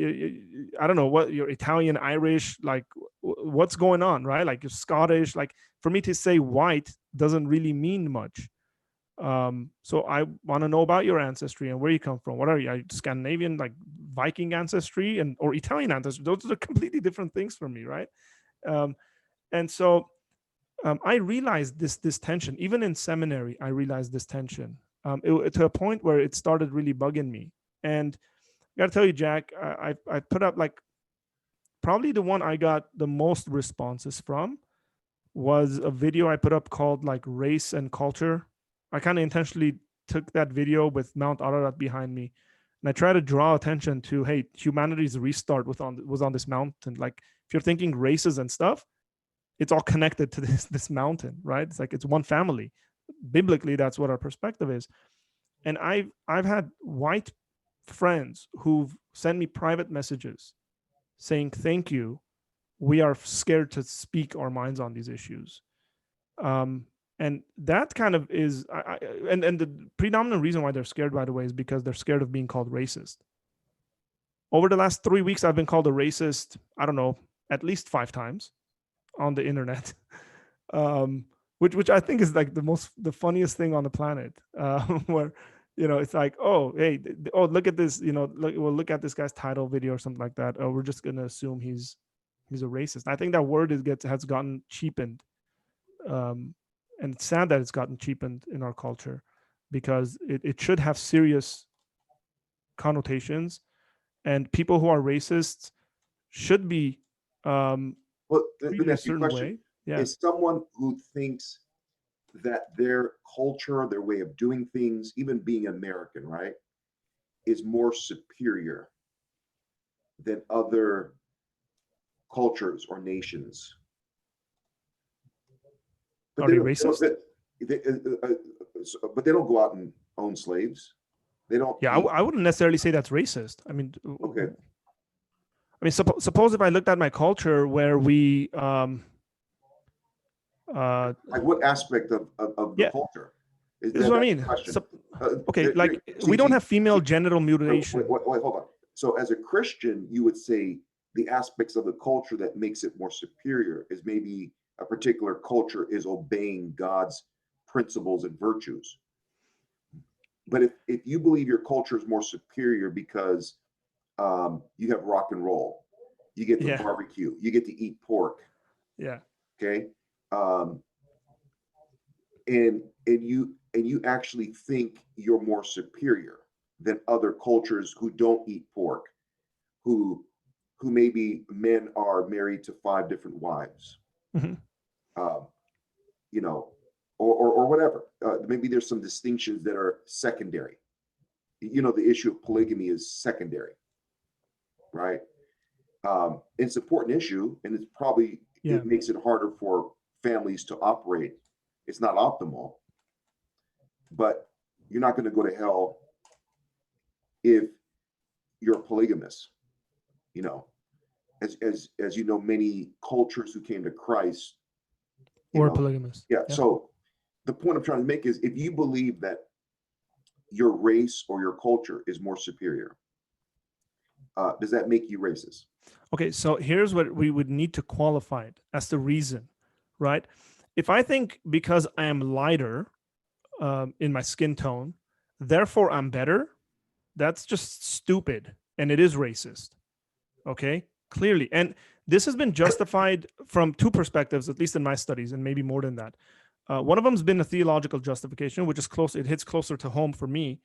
I don't know what you're Italian, Irish, like what's going on, right? Like you're Scottish. Like for me to say white doesn't really mean much. So I want to know about your ancestry and where you come from. What are you? Are you Scandinavian, like Viking ancestry, or Italian ancestry? Those are completely different things for me, right? And so I realized this tension, even in seminary. I realized this tension to a point where it started really bugging me. And I got to tell you, Jack, I put up like probably the one I got the most responses from was a video I put up called like Race and Culture. I kind of intentionally took that video with Mount Ararat behind me, and I try to draw attention to, hey, humanity's restart was on this mountain. Like if you're thinking races and stuff, it's all connected to this mountain, right? It's like it's one family. Biblically, that's what our perspective is. And I've had white friends who've sent me private messages saying, thank you. We are scared to speak our minds on these issues. And that kind of is, and the predominant reason why they're scared, by the way, is because they're scared of being called racist. Over the last 3 weeks, I've been called a racist, I don't know, at least 5 times on the internet, which I think is like the funniest thing on the planet, where, it's like, oh, hey, oh, look at this, look at this guy's title video or something like that. Oh, we're just going to assume he's a racist. I think that word has gotten cheapened. And it's sad that it's gotten cheapened in our culture because it should have serious connotations, and people who are racists should be Well, let me ask you a question. way. Yeah. Is someone who thinks that their culture, their way of doing things, even being American, right, is more superior than other cultures or nations? Are they racist? But they don't go out and own slaves. They don't. Yeah, I wouldn't necessarily say that's racist. I mean, okay. I mean, suppose if I looked at my culture where we, like what aspect of the culture? This is what I mean. Okay, like we don't have female genital mutilation. Wait, hold on. So as a Christian, you would say the aspects of the culture that makes it more superior is maybe a particular culture is obeying God's principles and virtues. But if you believe your culture is more superior because you have rock and roll, you get to Yeah. barbecue, you get to eat pork, Yeah. okay, and you actually think you're more superior than other cultures who don't eat pork, who maybe men are married to 5 different wives, Hmm. you know, or whatever. Maybe there's some distinctions that are secondary. You know, the issue of polygamy is secondary, right? It's an important issue, and it's probably Yeah. it makes it harder for families to operate. It's not optimal, but you're not going to go to hell if you're a polygamist. You know, as you know, many cultures who came to Christ, you Or know, polygamous. yeah. Yeah. So the point I'm trying to make is, if you believe that your race or your culture is more superior, does that make you racist? Okay, so here's what we would need to qualify it as the reason, right? If I think because I am lighter in my skin tone, therefore I'm better, that's just stupid and it is racist. Okay, clearly. And this has been justified from 2 perspectives, at least in my studies, and maybe more than that. One of them has been a theological justification, which is close, it hits closer to home for me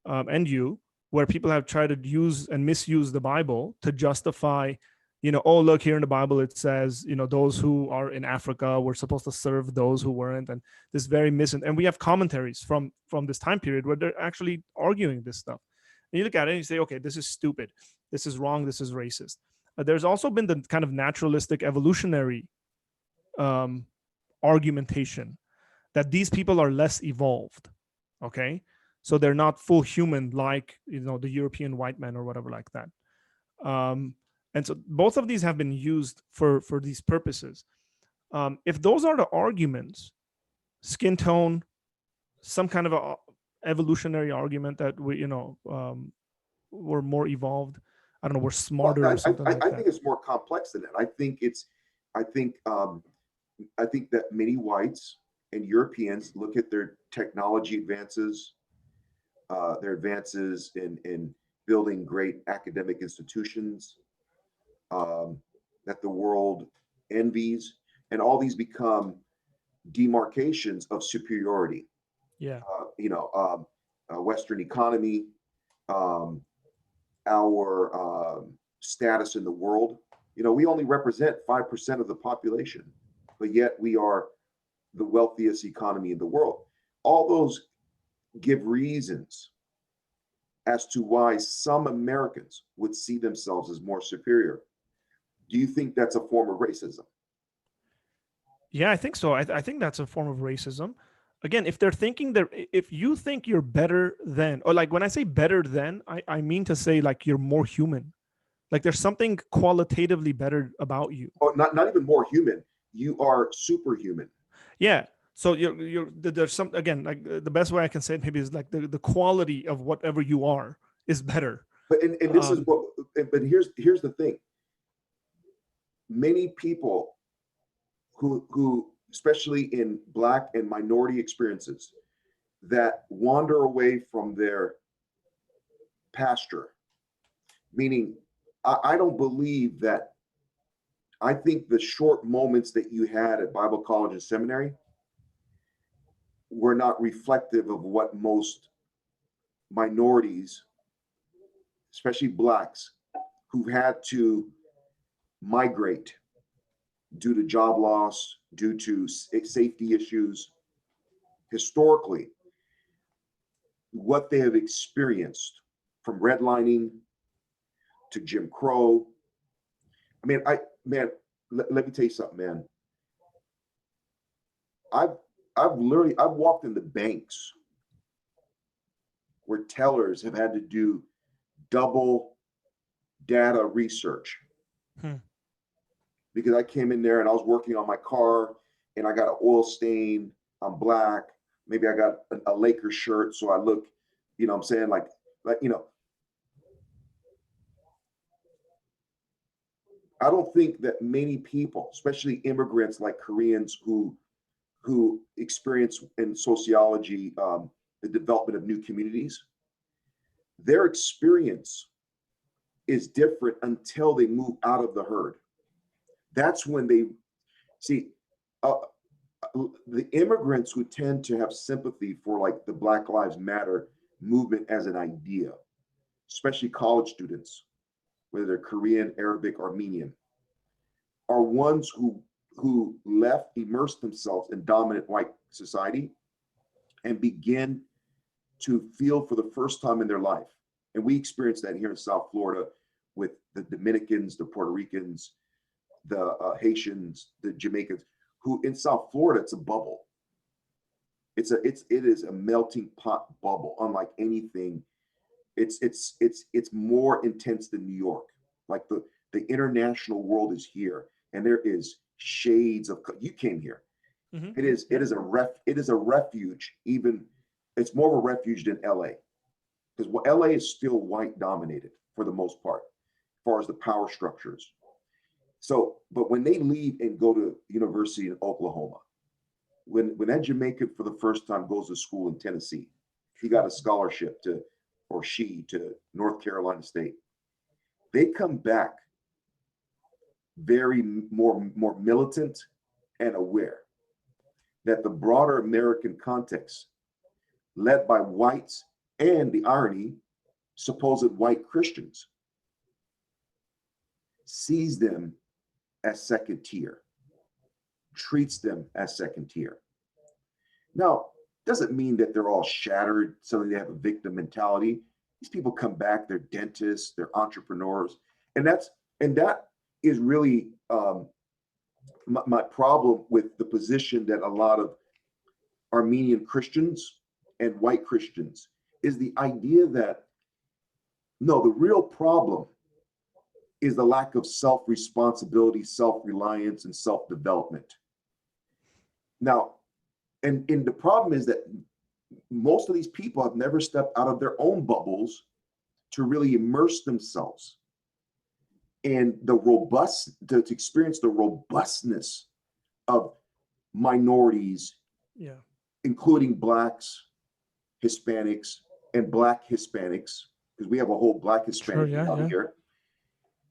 and you, where people have tried to use and misuse the Bible to justify, oh, look, here in the Bible it says, those who are in Africa were supposed to serve those who weren't, and this very and we have commentaries from this time period where they're actually arguing this stuff. And you look at it and you say, okay, this is stupid, this is wrong, this is racist. There's also been the kind of naturalistic evolutionary argumentation that these people are less evolved. Okay, so they're not full human like the European white man or whatever like that. And so both of these have been used for these purposes. If those are the arguments, skin tone, some kind of a evolutionary argument that we're more evolved, I don't know, we're smarter or something like I that. think it's more complex than that. I think that many whites and Europeans look at their technology advances, their advances in building great academic institutions, that the world envies, and all these become demarcations of superiority. Yeah. Western economy, our status in the world. We only represent 5% of the population, but yet we are the wealthiest economy in the world. All those give reasons as to why some Americans would see themselves as more superior. Do you think that's a form of racism? Yeah, I think so. I think that's a form of racism. Again, if they're thinking that, if you think you're better than, or like when I say better than, I mean to say like you're more human. Like there's something qualitatively better about you. Oh, not even more human. You are superhuman. Yeah. So there's some, again, like the best way I can say it maybe is like the quality of whatever you are is better. But and this is what. But here's the thing. Many people who especially in Black and minority experiences, that wander away from their pasture, meaning I don't believe that. I think the short moments that you had at Bible college and seminary were not reflective of what most minorities, especially Blacks, who've had to migrate due to job loss, due to safety issues, historically, what they have experienced, from redlining to Jim Crow. I mean, let me tell you something, man. I've walked in the banks where tellers have had to do double data research. Because I came in there and I was working on my car and I got an oil stain. I'm Black. Maybe I got a Lakers shirt, so I look, what I'm saying, like, I don't think that many people, especially immigrants like Koreans who who experience in sociology the development of new communities, their experience is different until they move out of the herd. That's when they see the immigrants who tend to have sympathy for like the Black Lives Matter movement as an idea, especially college students, whether they're Korean, Arabic, Armenian, are ones who immersed themselves in dominant white society and begin to feel for the first time in their life. And we experienced that here in South Florida with the Dominicans, the Puerto Ricans, the Haitians, the Jamaicans, who in South Florida, it's a bubble. It is a melting pot bubble, unlike anything. It's more intense than New York. Like the international world is here, and there is shades of. You came here. Mm-hmm. It is a refuge. Even it's more of a refuge than LA, because LA is still white dominated for the most part, as far as the power structures. So, but when they leave and go to university in Oklahoma, when that Jamaican for the first time goes to school in Tennessee, he got a scholarship to North Carolina State. They come back very more militant and aware that the broader American context, led by whites and the irony, supposed white Christians, sees them as second tier, treats them as second tier. Now, doesn't mean that they're all shattered, so they have a victim mentality. These people come back, they're dentists, they're entrepreneurs, and that is really my problem with the position that a lot of Armenian Christians and white Christians is the idea that no, the real problem is the lack of self-responsibility, self-reliance, and self-development. Now, and the problem is that most of these people have never stepped out of their own bubbles to really immerse themselves in to experience the robustness of minorities, including Blacks, Hispanics, and Black Hispanics, because we have a whole Black Hispanic here.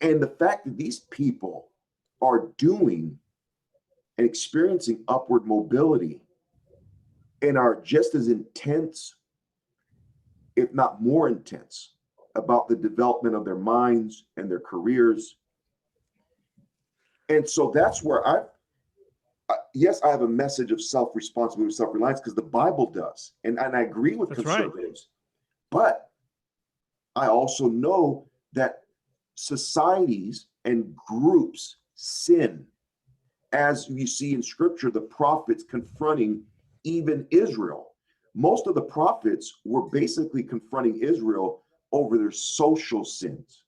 And the fact that these people are doing and experiencing upward mobility and are just as intense, if not more intense, about the development of their minds and their careers. And so that's where yes, I have a message of self-responsibility, self-reliance, because the Bible does. And I agree with conservatives. Right. But I also know that societies and groups sin, as you see in scripture, the prophets confronting even Israel. Most of the prophets were basically confronting Israel over their social sins,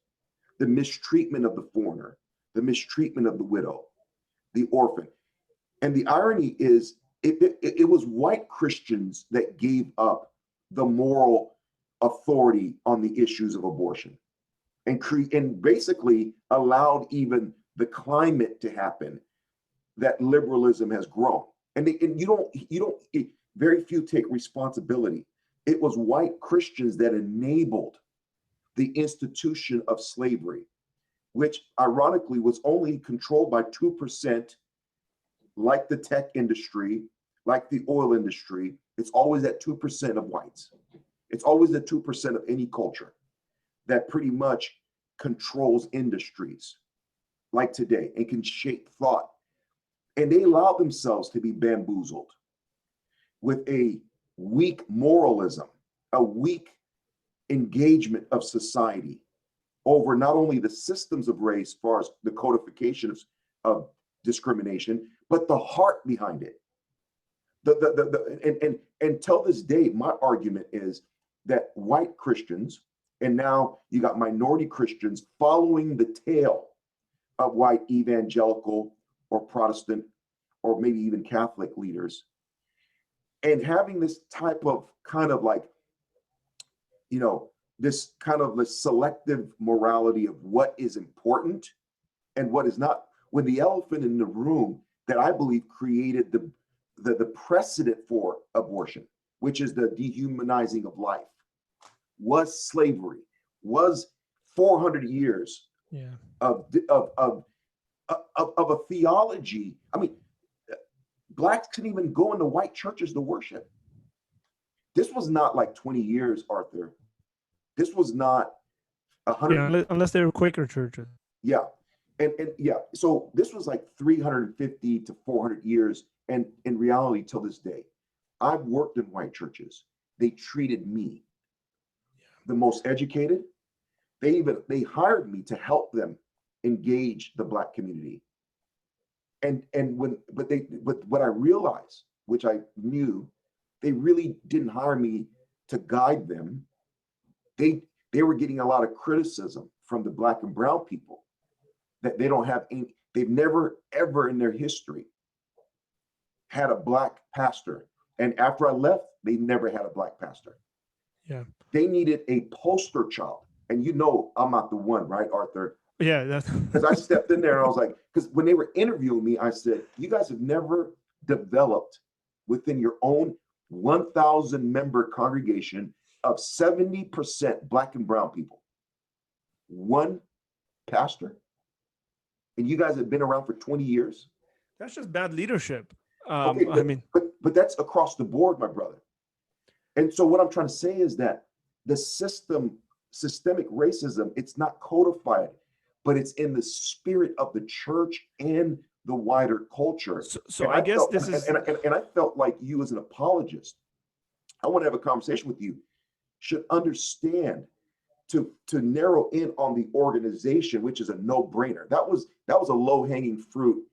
the mistreatment of the foreigner, the mistreatment of the widow, the orphan. And the irony is it was white Christians that gave up the moral authority on the issues of abortion and basically allowed even the climate to happen that liberalism has grown. And very few take responsibility. It was white Christians that enabled the institution of slavery, which ironically was only controlled by 2%, like the tech industry, like the oil industry. It's always at 2% of whites. It's always the 2% of any culture that pretty much controls industries like today and can shape thought. And they allow themselves to be bamboozled with a weak moralism, a weak engagement of society over not only the systems of race, as far as the codification of discrimination, but the heart behind it. And till this day, my argument is that white Christians, and now you got minority Christians following the tail of white evangelical or Protestant or maybe even Catholic leaders, and having this type of kind of like, this kind of the selective morality of what is important and what is not, when the elephant in the room that I believe created the precedent for abortion, which is the dehumanizing of life, was slavery, was 400 years Yeah. of a theology. I mean, blacks couldn't even go into white churches to worship. This was not like 20 years, Arthur. This was not 100. Yeah, unless they were Quaker churches. Yeah. And yeah, so this was like 350 to 400 years. And in reality, till this day, I've worked in white churches. They treated me, the most educated. They hired me to help them engage the black community. But what I realized, which I knew, they really didn't hire me to guide them. They were getting a lot of criticism from the black and brown people that they don't have any, they've never ever in their history had a black pastor. And after I left, they never had a black pastor. Yeah. They needed a poster child. And you know, I'm not the one, right, Arthur? Yeah, that's Because I stepped in there and I was like, because when they were interviewing me, I said, you guys have never developed within your own 1,000 member congregation of 70% black and brown people, one pastor, and you guys have been around for 20 years. that's just bad leadership. Okay, I mean, but that's across the board, my brother. And so what I'm trying to say is that the systemic racism, it's not codified, but it's in the spirit of the church and the wider culture. so I guess this is, and I felt like you as an apologist, I want to have a conversation with you, should understand to narrow in on the organization, which is a no-brainer. That was a low-hanging fruit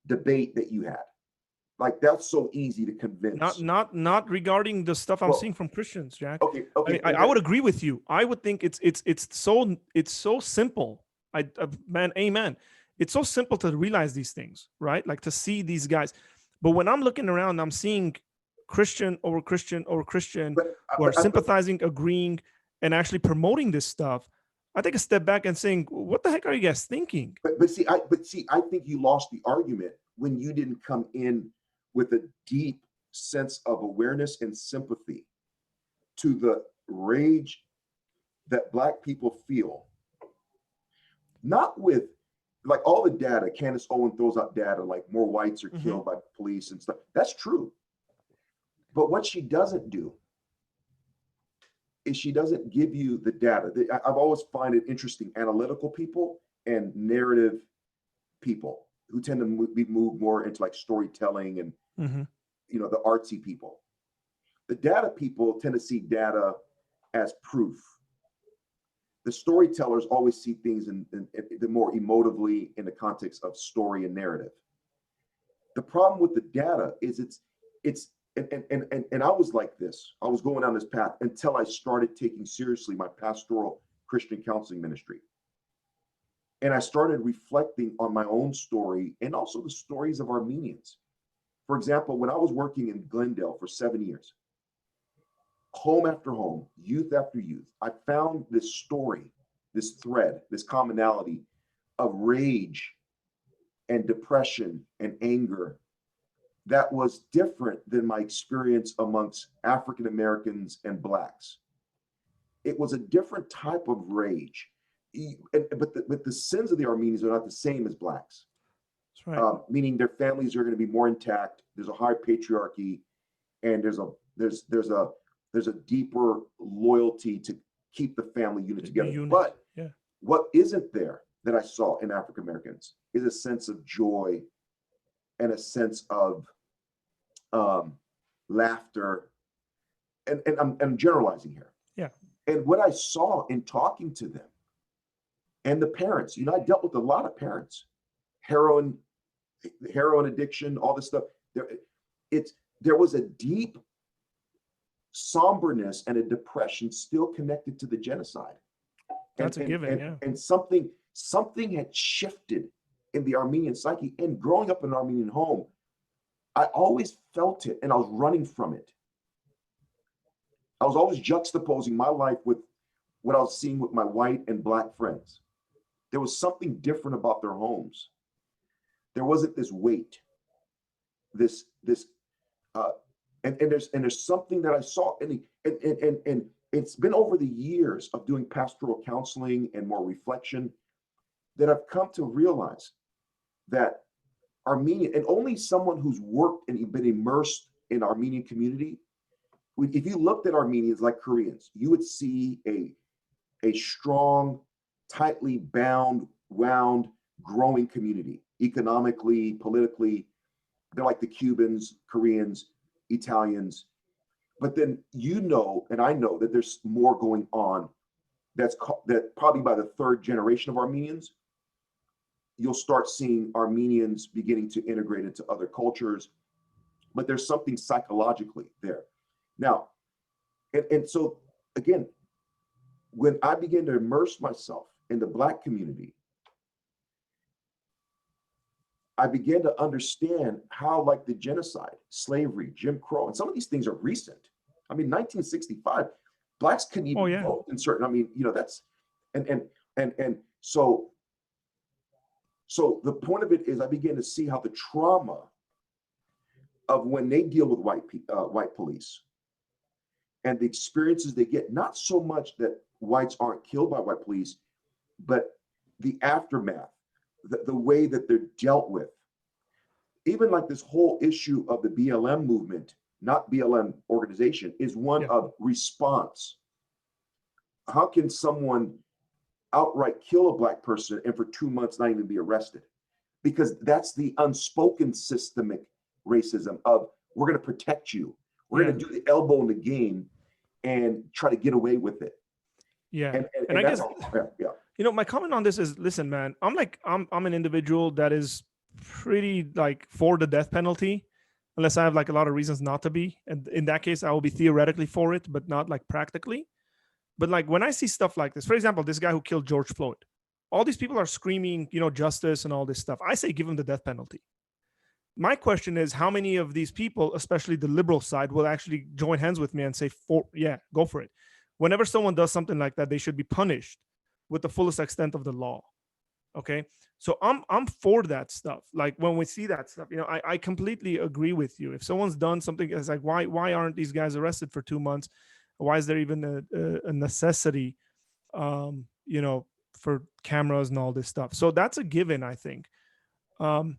debate that you had. Like, that's so easy to convince. not regarding the stuff I'm Well, seeing from Christians, Jack. Okay. I mean, I would agree with you. I would think it's so simple. Man, amen. It's so simple to realize these things, right? Like to see these guys. But when I'm looking around, I'm seeing Christian over Christian over Christian who are sympathizing, agreeing, and actually promoting this stuff. I take a step back and saying, what the heck are you guys thinking? But see, I think you lost the argument when you didn't come in with a deep sense of awareness and sympathy to the rage that black people feel. Not with like all the data, Candace Owen throws out data like more whites are killed by police and stuff. That's true. But what she doesn't do is she doesn't give you the data. I've always find it interesting, analytical people and narrative people who tend to be moved more into like storytelling and the artsy people. The data people tend to see data as proof. The storytellers always see things in the more emotively in the context of story and narrative. The problem with the data is and I was like this. I was going down this path until I started taking seriously my pastoral Christian counseling ministry. And I started reflecting on my own story and also the stories of Armenians. For example, when I was working in Glendale for 7 years, home after home, youth after youth, I found this story, this thread, this commonality of rage and depression and anger that was different than my experience amongst African Americans and blacks. It was a different type of rage. But the sins of the Armenians are not the same as blacks. That's right. Meaning their families are going to be more intact. There's a higher patriarchy, and there's a deeper loyalty to keep the family unit together. But what isn't there that I saw in African Americans is a sense of joy and a sense of laughter. And I'm generalizing here. Yeah. And what I saw in talking to them and the parents, I dealt with a lot of parents, heroin addiction, all this stuff. There was a deep somberness and a depression still connected to the genocide. That's a given, yeah. And something had shifted in the Armenian psyche. And growing up in an Armenian home, I always felt it and I was running from it. I was always juxtaposing my life with what I was seeing with my white and black friends. There was something different about their homes. There wasn't this weight, this Uh, and there's something that I saw, and it's been over the years of doing pastoral counseling and more reflection that I've come to realize that Armenian, and only someone who's worked and been immersed in Armenian community, if you looked at Armenians like Koreans, you would see a strong, tightly bound, wound, growing community, economically, politically. They're like the Cubans, Koreans, Italians. But then and I know that there's more going on. That probably by the third generation of Armenians, you'll start seeing Armenians beginning to integrate into other cultures. But there's something psychologically there. Now, and so again, when I began to immerse myself in the Black community, I began to understand how, like the genocide, slavery, Jim Crow, and some of these things are recent. I mean, 1965, Blacks couldn't even vote in certain. I mean, that's and so the point of it is, I began to see how the trauma of when they deal with white police and the experiences they get, not so much that whites aren't killed by white police, but the aftermath, the way that they're dealt with. Even like this whole issue of the BLM movement, not BLM organization, is one of response. How can someone outright kill a Black person and for 2 months not even be arrested? Because that's the unspoken systemic racism of, we're going to protect you. We're going to do the elbow in the game and try to get away with it. Yeah. And I guess, my comment on this is, listen, man, I'm an individual that is pretty like for the death penalty, unless I have like a lot of reasons not to be. And in that case, I will be theoretically for it, but not like practically. But like when I see stuff like this, for example, this guy who killed George Floyd, all these people are screaming, justice and all this stuff. I say, give him the death penalty. My question is, how many of these people, especially the liberal side, will actually join hands with me and say, go for it? Whenever someone does something like that, they should be punished with the fullest extent of the law. Okay. So I'm for that stuff. Like when we see that stuff, I completely agree with you. If someone's done something, it's like, why aren't these guys arrested for 2 months? Why is there even a necessity, for cameras and all this stuff? So that's a given, I think. I'm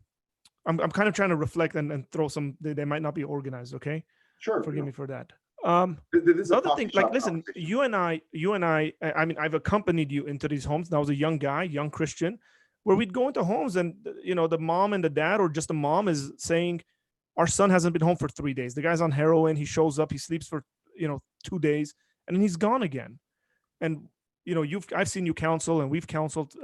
kind of trying to reflect and throw some, they might not be organized. Okay. Sure. Forgive me for that. The other thing, like, listen, you and I mean, I've accompanied you into these homes. And I was a young guy, young Christian, where we'd go into homes and, the mom and the dad, or just the mom, is saying, our son hasn't been home for 3 days. The guy's on heroin. He shows up, he sleeps for, 2 days, and then he's gone again. And, I've seen you counsel, and we've counseled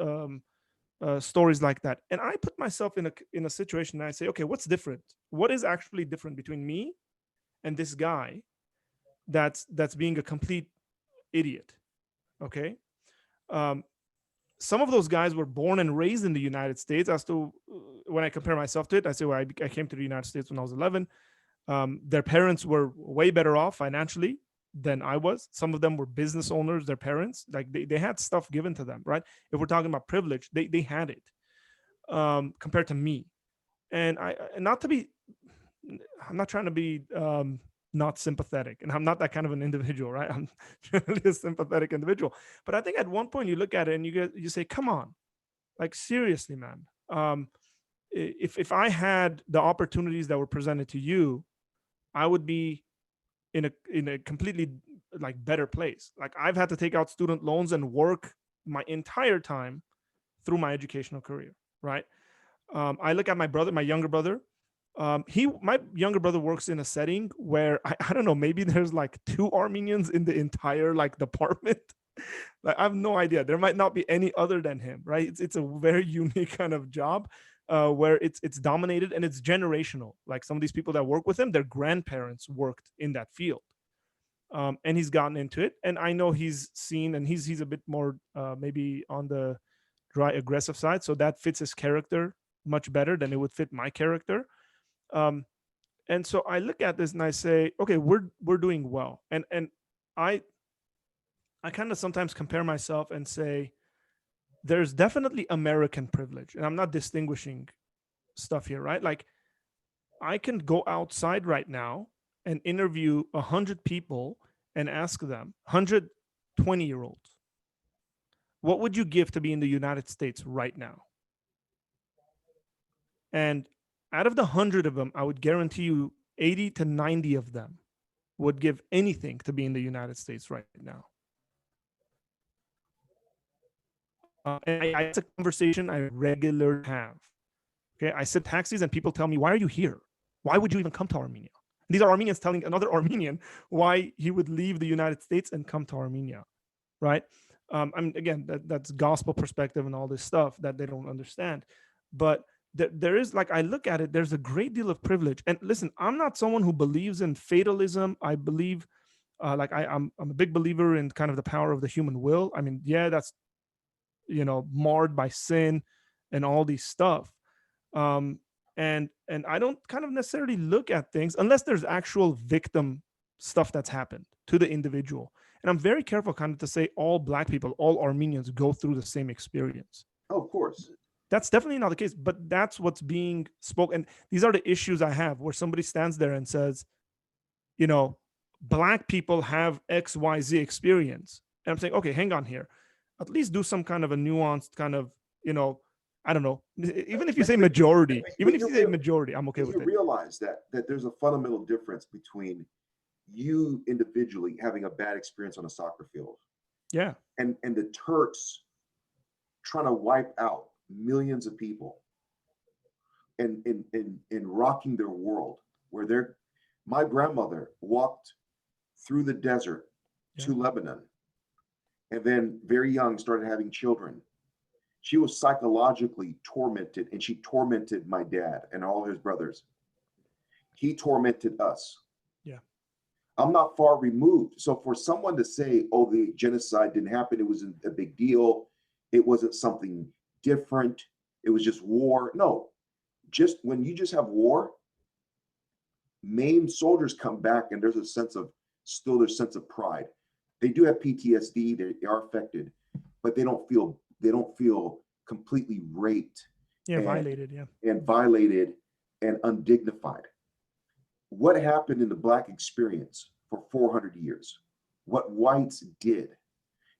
stories like that. And I put myself in a situation and I say, okay, what's different? What is actually different between me and this guy that's being a complete idiot? Okay. Some of those guys were born and raised in the United States. As to when I compare myself to it, I say, well, I came to the United States when I was 11. Their parents were way better off financially than I was. Some of them were business owners, their parents, like they had stuff given to them, right? If we're talking about privilege, they had it compared to me. And I'm not trying to be not sympathetic, and I'm not that kind of an individual, right? I'm generally a sympathetic individual. But I think at one point you look at it and you say, come on, like seriously, man. If I had the opportunities that were presented to you, I would be in a completely like better place. Like I've had to take out student loans and work my entire time through my educational career, right? I look at my brother, my younger brother. My younger brother works in a setting where I don't know, maybe there's like 2 Armenians in the entire like department. Like I have no idea. There might not be any other than him, right? It's a very unique kind of job where it's dominated and it's generational. Like some of these people that work with him, their grandparents worked in that field, and he's gotten into it. And I know he's seen, and he's a bit more maybe on the dry, aggressive side, so that fits his character much better than it would fit my character. And so I look at this and I say, okay, we're doing well. And I kind of sometimes compare myself and say, there's definitely American privilege, and I'm not distinguishing stuff here, right? Like I can go outside right now and interview 100 people and ask them, 120-year-olds, what would you give to be in the United States right now? And out of the 100 of them, I would guarantee you 80 to 90 of them would give anything to be in the United States right now. It's a conversation I regularly have. Okay, I sit taxis and people tell me, "Why are you here? Why would you even come to Armenia?" And these are Armenians telling another Armenian why he would leave the United States and come to Armenia, right? I mean, again, that's gospel perspective and all this stuff that they don't understand. But there is, like, I look at it, there's a great deal of privilege. And listen, I'm not someone who believes in fatalism. I believe, I'm a big believer in kind of the power of the human will. I mean, yeah, that's, marred by sin and all these stuff. And I don't kind of necessarily look at things unless there's actual victim stuff that's happened to the individual. And I'm very careful kind of to say all Black people, all Armenians go through the same experience. Oh, of course. That's definitely not the case, but that's what's being spoken. And these are the issues I have, where somebody stands there and says, Black people have XYZ experience. And I'm saying, okay, hang on here. At least do some kind of a nuanced kind of, I don't know. Even if you say majority, I'm okay with it. You realize that there's a fundamental difference between you individually having a bad experience on a soccer field, yeah, and the Turks trying to wipe out millions of people and rocking their world, where my grandmother walked through the desert to Lebanon, and then very young started having children. She was psychologically tormented, and she tormented my dad and all his brothers. He tormented us. Yeah. I'm not far removed. So for someone to say, oh, the genocide didn't happen, it wasn't a big deal, it wasn't something different, it was just war. No, just when you just have war, maimed soldiers come back and there's a sense of pride. They do have PTSD, they are affected, but they don't feel completely raped, violated and undignified. What happened in the Black experience for 400 years, what whites did,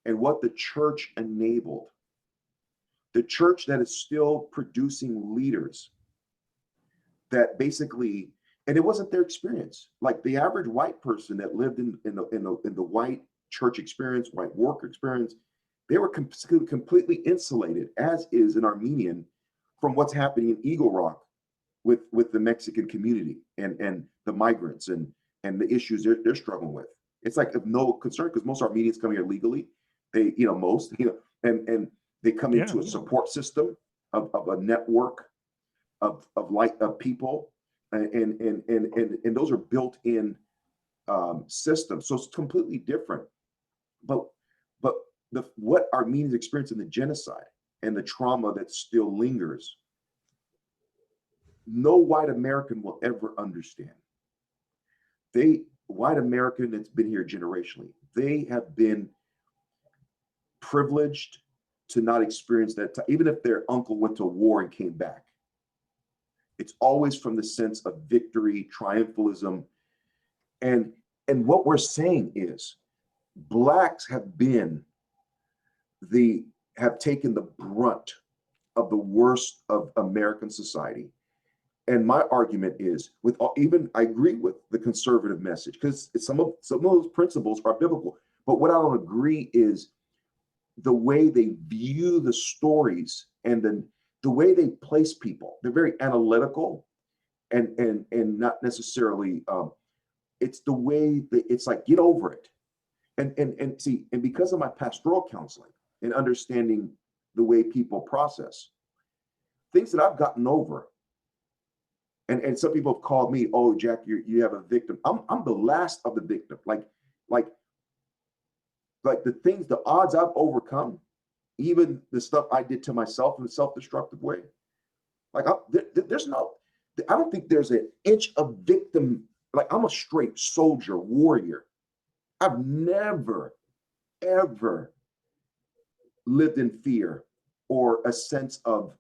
and what the church enabled, the church that is still producing leaders that basically, and it wasn't their experience. Like the average white person that lived in the white church experience, white work experience, they were completely insulated, as is an Armenian, from what's happening in Eagle Rock with the Mexican community and the migrants and the issues they're struggling with. It's like of no concern, because most Armenians come here legally. They, and they come into a support system of a network of people, and those are built-in systems. So it's completely different. But what Armenians experience in the genocide and the trauma that still lingers, no white American will ever understand. White American that's been here generationally, they have been privileged to not experience that. Even if their uncle went to war and came back, it's always from the sense of victory, triumphalism. And what we're saying is Blacks have taken the brunt of the worst of American society. And my argument is, I agree with the conservative message, because some of those principles are biblical. But what I don't agree is the way they view the stories and the way they place people. They're very analytical and not necessarily. It's the way it's like, get over it. And because of my pastoral counseling and understanding the way people process things that I've gotten over, and some people have called me, oh, Jack, you have a victim. I'm the last of the victim. Like the things, the odds I've overcome, even the stuff I did to myself in a self-destructive way. Like I don't think there's an inch of victim. Like I'm a straight soldier, warrior. I've never, ever lived in fear or a sense of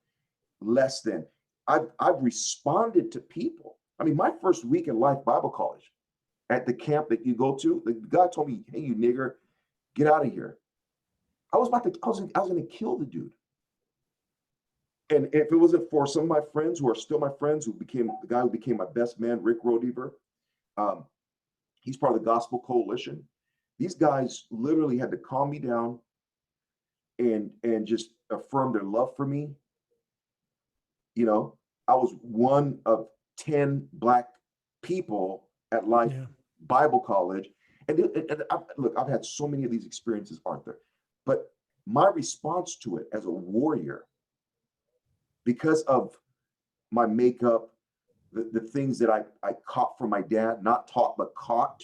less than. I've responded to people. I mean, my first week in Life Bible College at the camp that you go to, the guy told me, "Hey, you nigger, get out of here." I was going to kill the dude. And if it wasn't for some of my friends who are still my friends, who became the guy who became my best man, Rick Rodever, he's part of the Gospel Coalition. These guys literally had to calm me down and just affirm their love for me. You know, I was one of 10 Black people at Life Bible College. And look, I've had so many of these experiences, Arthur, but my response to it as a warrior, because of my makeup, the things that I caught from my dad, not taught, but caught.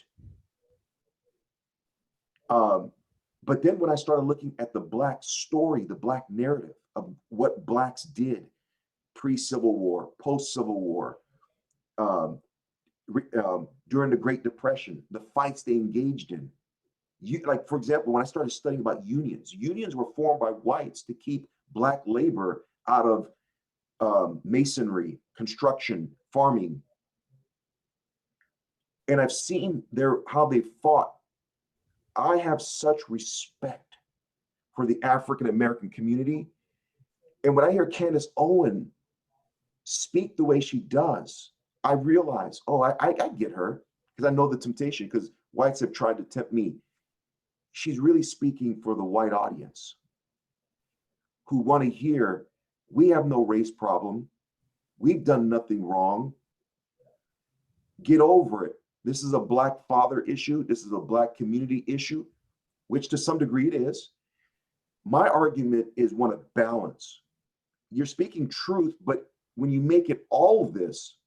But then when I started looking at the Black story, the Black narrative of what Blacks did pre-Civil War, post-Civil War, during the Great Depression, the fights they engaged in. Like, for example, when I started studying about unions were formed by whites to keep Black labor out of masonry, construction, farming. And I've seen how they fought. I have such respect for the African American community. And when I hear Candace Owen speak the way she does, I realize, oh, I get her, because I know the temptation, because whites have tried to tempt me. She's really speaking for the white audience who want to hear, we have no race problem. We've done nothing wrong. Get over it. This is a Black father issue. This is a Black community issue, which to some degree it is. My argument is one of balance. You're speaking truth, but when you make it all of this,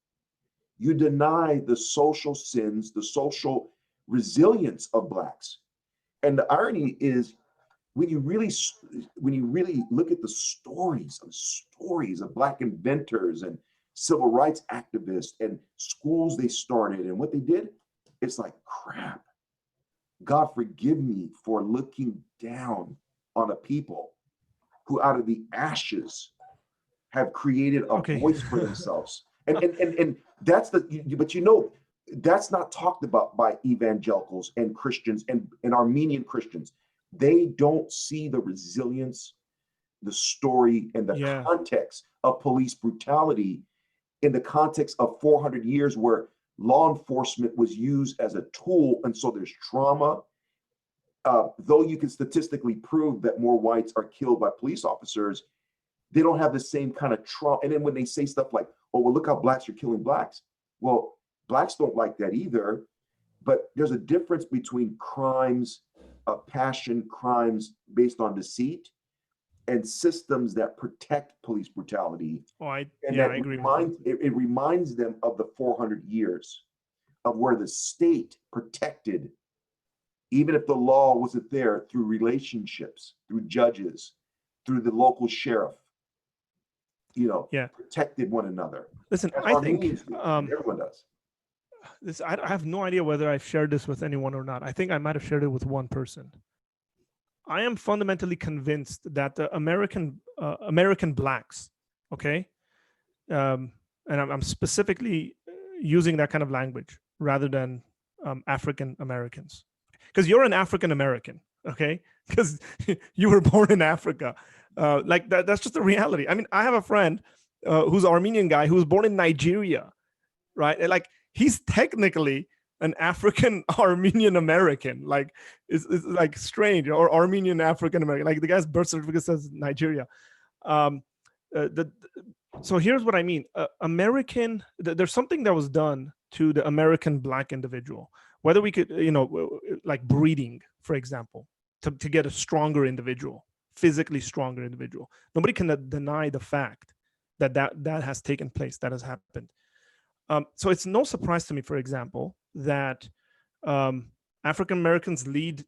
you deny the social sins, the social resilience of Blacks. And the irony is, when you really look at the stories of Black inventors and civil rights activists and schools they started and what they did, it's like, crap. God forgive me for looking down on a people who out of the ashes have created a voice for themselves. And that's but that's not talked about by evangelicals and Christians and Armenian Christians. They don't see the resilience, the story, and the context of police brutality in the context of 400 years where law enforcement was used as a tool. And so there's trauma. Though you can statistically prove that more whites are killed by police officers, they don't have the same kind of trauma. And then when they say stuff like, oh, well, look how Blacks are killing Blacks. Well, Blacks don't like that either. But there's a difference between crimes of passion, crimes based on deceit, and systems that protect police brutality. I agree. It reminds them of the 400 years of where the state protected, even if the law wasn't there, through relationships, through judges, through the local sheriff, protected one another. Listen, I think everyone does. I have no idea whether I've shared this with anyone or not. I think I might have shared it with one person. I am fundamentally convinced that the American Blacks, okay, and I'm specifically using that kind of language rather than African Americans, because you're an African American, okay, because you were born in Africa. Like that's just the reality. I mean, I have a friend who's an Armenian guy who was born in Nigeria, right? And like he's technically an African Armenian American. Like it's like strange, or Armenian African American. Like the guy's birth certificate says Nigeria. So here's what I mean. There's something that was done to the American Black individual, whether we could, like breeding, for example, to get a stronger individual, physically stronger individual. Nobody can deny the fact that has taken place, that has happened. So it's no surprise to me, for example, that African Americans lead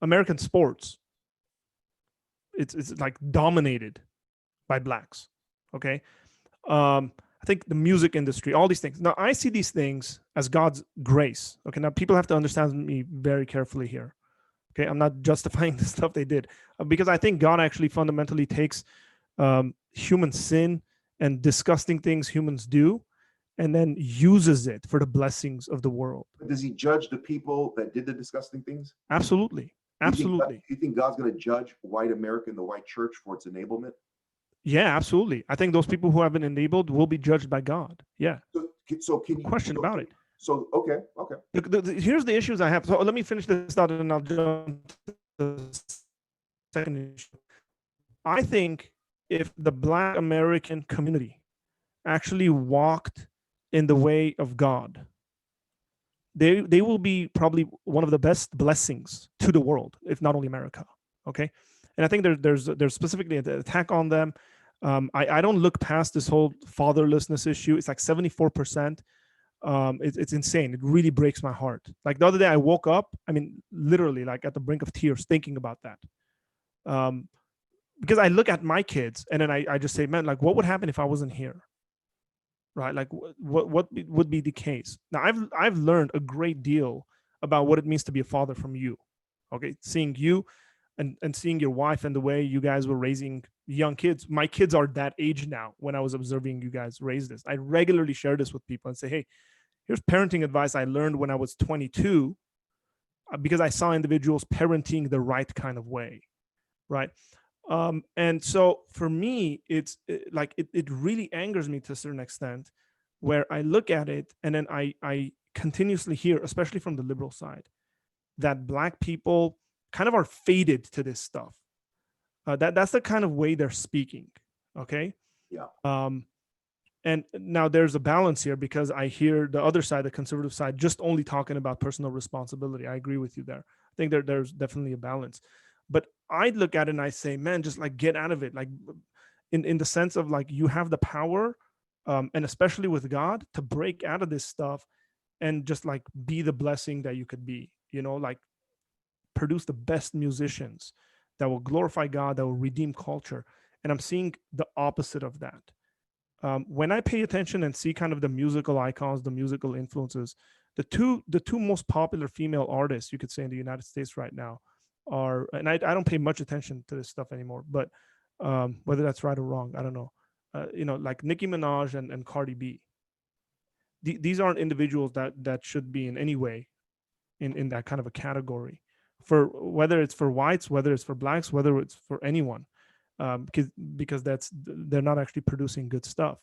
American sports. It's like dominated by Blacks. Okay. I think the music industry, all these things. Now I see these things as God's grace. Okay. Now people have to understand me very carefully here. Okay. I'm not justifying the stuff they did, because I think God actually fundamentally takes human sin and disgusting things humans do, and then uses it for the blessings of the world. But does he judge the people that did the disgusting things? Absolutely. Absolutely. You think God's going to judge white America and the white church for its enablement? Yeah, absolutely. I think those people who have been enabled will be judged by God. Yeah. So can you Question about it. So okay. Here's the issues I have. So let me finish this out, and I'll jump to the second issue. I think if the Black American community actually walked in the way of God, they will be probably one of the best blessings to the world, if not only America. Okay, and I think there's specifically an attack on them. I don't look past this whole fatherlessness issue. It's like 74%. It's insane. It really breaks my heart. Like the other day, I woke up. I mean, literally, like at the brink of tears, thinking about that. Because I look at my kids, and then I just say, man, like, what would happen if I wasn't here? Right? Like, what would be the case? Now, I've learned a great deal about what it means to be a father from you. Okay, seeing you and seeing your wife and the way you guys were raising young kids. My kids are that age now when I was observing you guys raise this. I regularly share this with people and say, hey, here's parenting advice I learned when I was 22 because I saw individuals parenting the right kind of way, right? And so for me, it's it really angers me to a certain extent where I look at it and then I continuously hear, especially from the liberal side, that Black people kind of are faded to this stuff. That's the kind of way they're speaking. Okay. Yeah. And now there's a balance here because I hear the other side, the conservative side, just only talking about personal responsibility. I agree with you there. I think there's definitely a balance. But I look at it and I say, man, just like get out of it. Like in the sense of like you have the power, and especially with God, to break out of this stuff and just like be the blessing that you could be, like produce the best musicians that will glorify God, that will redeem culture. And I'm seeing the opposite of that. When I pay attention and see kind of the musical icons, the musical influences, the two most popular female artists you could say in the United States right now are, and I don't pay much attention to this stuff anymore, but whether that's right or wrong, I don't know. Like Nicki Minaj and Cardi B. These aren't individuals that should be in any way in that kind of a category, for whether it's for whites, whether it's for Blacks, whether it's for anyone, because they're not actually producing good stuff.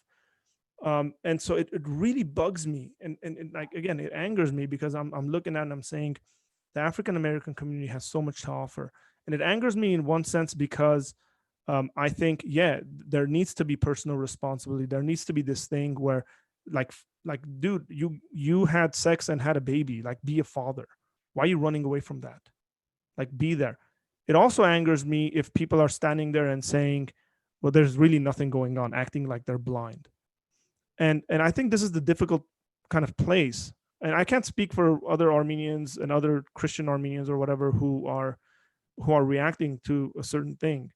And so it really bugs me, and like again, it angers me because I'm looking at it and I'm saying the African American community has so much to offer, and it angers me in one sense because I think there needs to be personal responsibility. There needs to be this thing where like dude, you had sex and had a baby, like be a father. Why are you running away from that? Like be there. It also angers me if people are standing there and saying, well, there's really nothing going on, acting like they're blind. And I think this is the difficult kind of place. And I can't speak for other Armenians and other Christian Armenians or whatever who are reacting to a certain thing,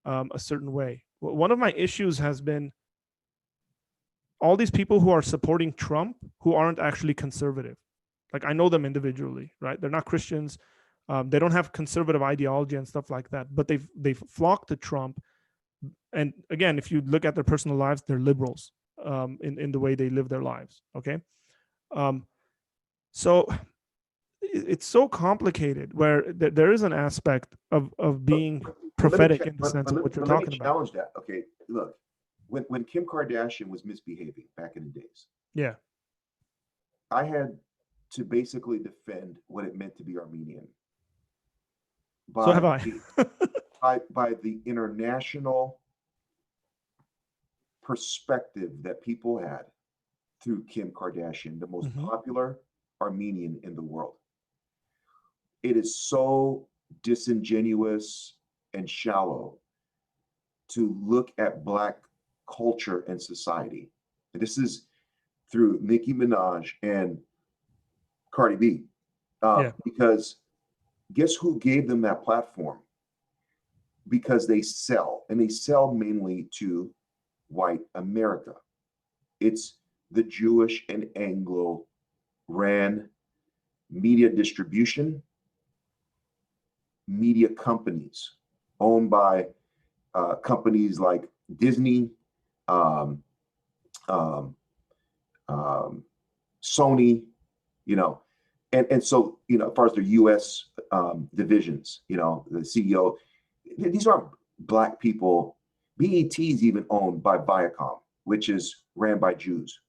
a certain way. One of my issues has been all these people who are supporting Trump who aren't actually conservative. Like I know them individually, right? They're not Christians. They don't have conservative ideology and stuff like that, but they've flocked to Trump. And again, if you look at their personal lives, they're liberals in the way they live their lives. Okay, so it's so complicated where there is an aspect of being prophetic in the sense of what you're talking about. Challenge that. Okay, look, when Kim Kardashian was misbehaving back in the days, yeah, I had to basically defend what it meant to be Armenian. So have I. by the international perspective that people had through Kim Kardashian, the most popular Armenian in the world. It is so disingenuous and shallow to look at Black culture and society. And this is through Nicki Minaj and Cardi B. Because guess who gave them that platform? Because they sell, and they sell mainly to white America. It's the Jewish and Anglo ran media distribution, media companies owned by companies like Disney, um, um, Sony, and so, as far as their U.S. divisions, the CEO, these aren't Black people. BET is even owned by Viacom, which is ran by Jews.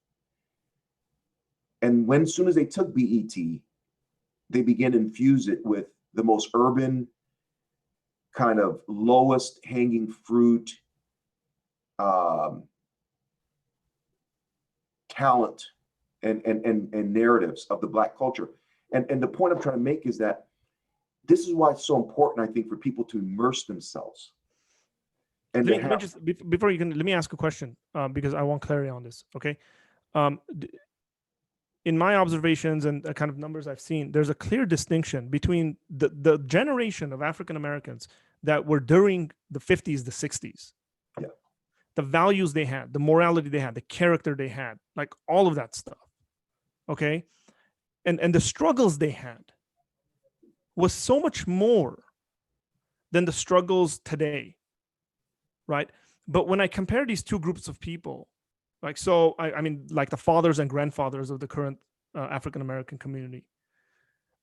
And as soon as they took BET, they began to infuse it with the most urban, kind of lowest hanging fruit, talent and narratives of the Black culture. And the point I'm trying to make is that this is why it's so important, I think, for people to immerse themselves. And let me just, before you can, let me ask a question, because I want clarity on this. Okay. In my observations and the kind of numbers I've seen, there's a clear distinction between the generation of African Americans that were during the 50s, the 60s. Yeah. The values they had, the morality they had, the character they had, like all of that stuff. Okay. And the struggles they had was so much more than the struggles today. Right. But when I compare these two groups of people, like, so I mean, like the fathers and grandfathers of the current African American community,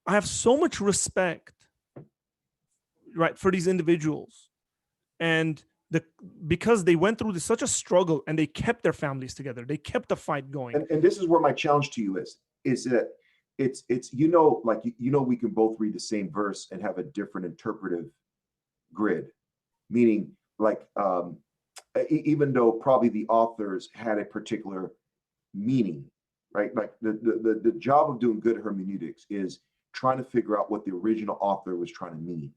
I have so much respect, right, for these individuals, and because they went through such a struggle and they kept their families together, they kept the fight going. And this is where my challenge to you is that it's we can both read the same verse and have a different interpretive grid, meaning like even though probably the authors had a particular meaning, right? Like the job of doing good hermeneutics is trying to figure out what the original author was trying to mean,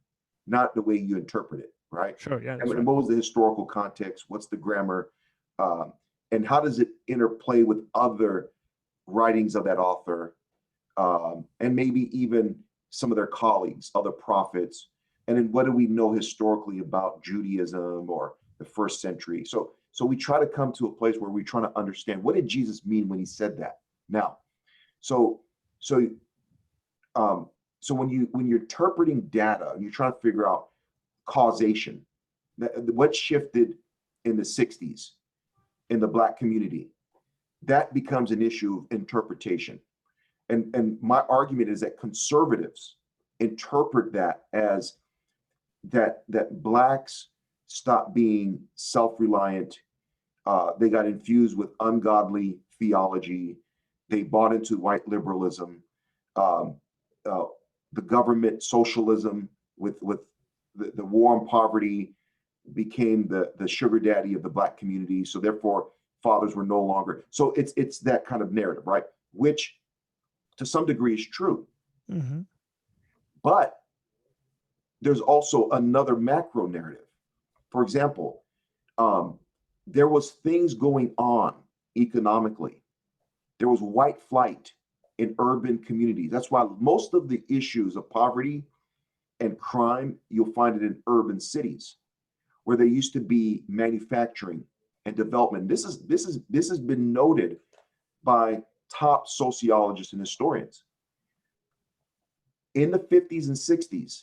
not the way you interpret it, right? Sure, yeah. And what was the historical context? What's the grammar? And how does it interplay with other writings of that author? And maybe even some of their colleagues, other prophets. And then what do we know historically about Judaism or the first century? So we try to come to a place where we're trying to understand, what did Jesus mean when he said that? Now, so when you're interpreting data and you're trying to figure out causation, what shifted in the 60s in the Black community, that becomes an issue of interpretation. And my argument is that conservatives interpret that as that Blacks stopped being self-reliant. They got infused with ungodly theology. They bought into white liberalism, the government socialism with the war on poverty became the sugar daddy of the Black community. So therefore, fathers were no longer. So it's that kind of narrative, right? Which to some degree is true. Mm-hmm. But there's also another macro narrative. For example, there was things going on economically. There was white flight in urban communities. That's why most of the issues of poverty and crime, you'll find it in urban cities, where there used to be manufacturing and development. This has been noted by top sociologists and historians. In the 50s and 60s,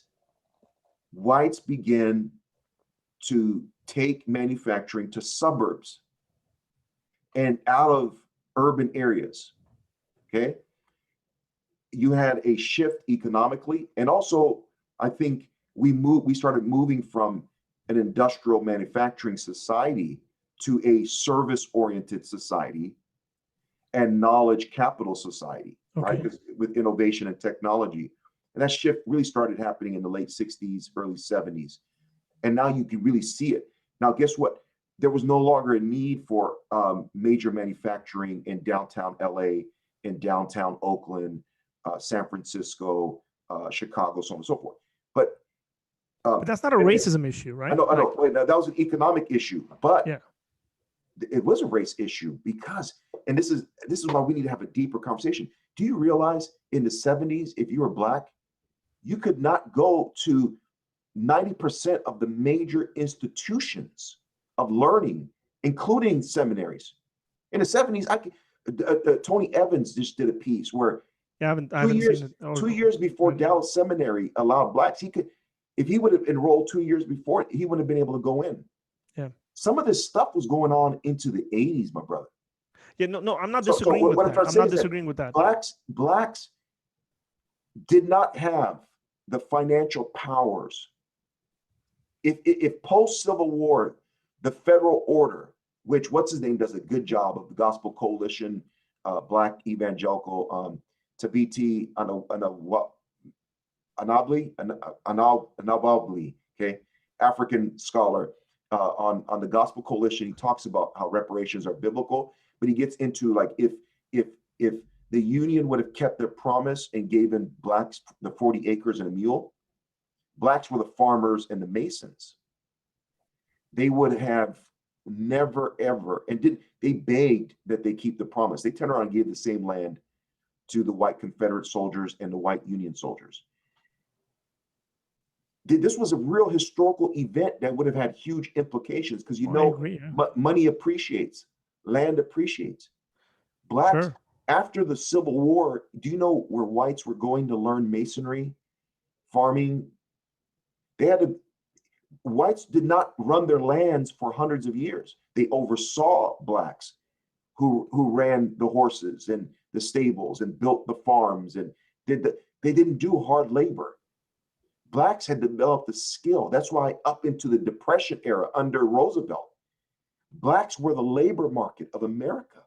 whites began to take manufacturing to suburbs and out of urban areas. Okay. You had a shift economically, and also I think we started moving from an industrial manufacturing society to a service-oriented society and knowledge capital society, right? Because with innovation and technology. And that shift really started happening in the late 60s, early 70s. And now you can really see it. Now, guess what? There was no longer a need for major manufacturing in downtown LA, in downtown Oakland, San Francisco, Chicago, so on and so forth. But that's not a racism issue, right? I know. Wait, that was an economic issue, but yeah, it was a race issue because, and this is why we need to have a deeper conversation. Do you realize in the 70s, if you were Black, you could not go to 90% of the major institutions of learning, including seminaries. In the 70s, Tony Evans just did a piece where I haven't seen it. 2 years before Dallas Seminary allowed Blacks, he could, if he would have enrolled 2 years before, he wouldn't have been able to go in. Yeah. Some of this stuff was going on into the 80s, my brother. Yeah, no, I'm not So disagreeing with what I'm that. trying to I'm say not is that disagreeing with that. blacks did not have the financial powers. If post-Civil War, the federal order, which what's his name does a good job of, the Gospel Coalition, Black Evangelical, Tabiti Anabli, okay, African scholar, on the Gospel Coalition. He talks about how reparations are biblical, but he gets into like if the Union would have kept their promise and given blacks the 40 acres and a mule, blacks were the farmers and the masons. They would have never ever, and they begged that they keep the promise. They turned around and gave the same land to the white Confederate soldiers and the white Union soldiers. This was a real historical event that would have had huge implications, because I agree, yeah. money appreciates, land appreciates. Blacks, Sure. after the Civil War, do you know where whites were going to learn masonry, farming? Whites did not run their lands for hundreds of years. They oversaw blacks who ran the horses and the stables and built the farms and they didn't do hard labor. Blacks had developed the skill. That's why up into the Depression era under Roosevelt, blacks were the labor market of America.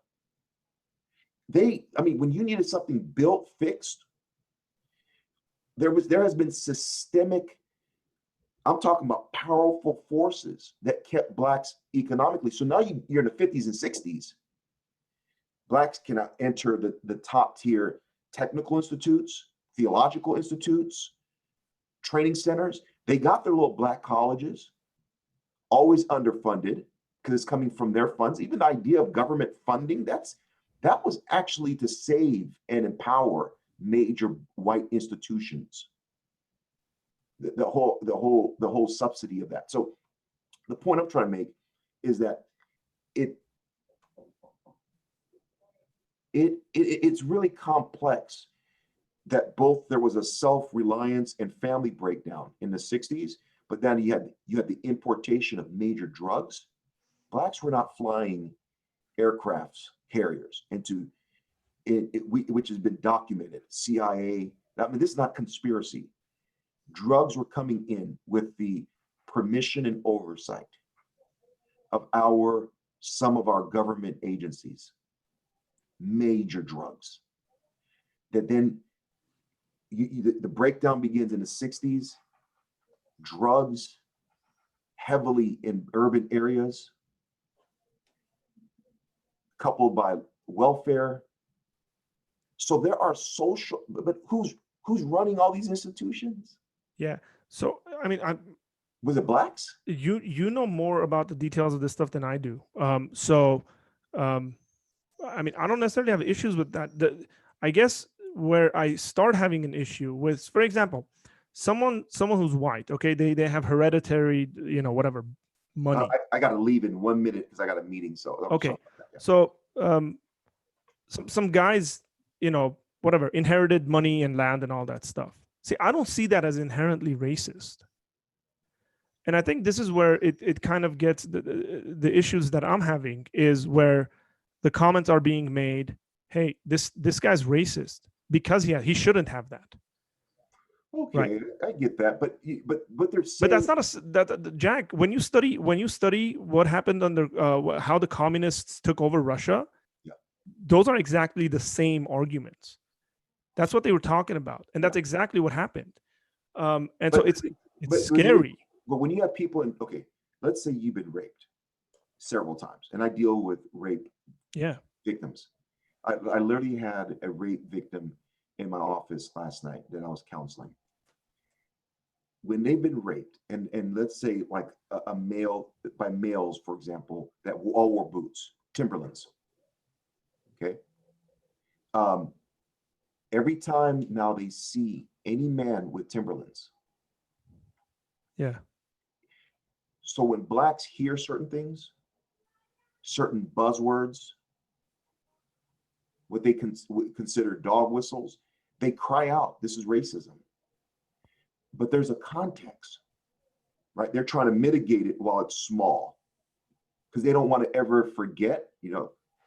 When you needed something built, fixed, there has been systemic, I'm talking about powerful forces that kept blacks economically. So now you're in the 50s and 60s. Blacks cannot enter the top tier technical institutes, theological institutes, training centers. They got their little black colleges, always underfunded because it's coming from their funds. Even the idea of government funding, that was actually to save and empower major white institutions. The whole subsidy of that. So the point I'm trying to make is that it's really complex, that both there was a self-reliance and family breakdown in the 60s, but then you had the importation of major drugs. Blacks were not flying aircrafts carriers which has been documented. CIA. This is not conspiracy. Drugs were coming in with the permission and oversight of some of our government agencies. Major drugs. That then the breakdown begins in the 60s. Drugs heavily in urban areas, coupled by welfare. So there are social, but who's running all these institutions? Yeah. So Was it blacks? You know more about the details of this stuff than I do. I don't necessarily have issues with that. I guess where I start having an issue with, for example, someone who's white, okay, they have hereditary, whatever, money. I got to leave in 1 minute because I got a meeting. So okay, so some guys, whatever, inherited money and land and all that stuff. See, I don't see that as inherently racist. And I think this is where it kind of gets the issues that I'm having, is where the comments are being made, hey, this guy's racist because he shouldn't have that. Okay, right. I get that, but they're saying, but that's not Jack. When you study what happened under how the communists took over Russia, yeah, those are exactly the same arguments. That's what they were talking about, and that's exactly what happened. So it's scary. But when you have people let's say you've been raped several times, and I deal with rape victims. I literally had a rape victim in my office last night that I was counseling. When they've been raped, and let's say like a male, by males, for example, that all wore boots, Timberlands. Okay. Every time now they see any man with Timberlands. Yeah. So when blacks hear certain things, certain buzzwords, what they consider dog whistles, they cry out, this is racism. But there's a context, right? They're trying to mitigate it while it's small. because they don't want to ever forget,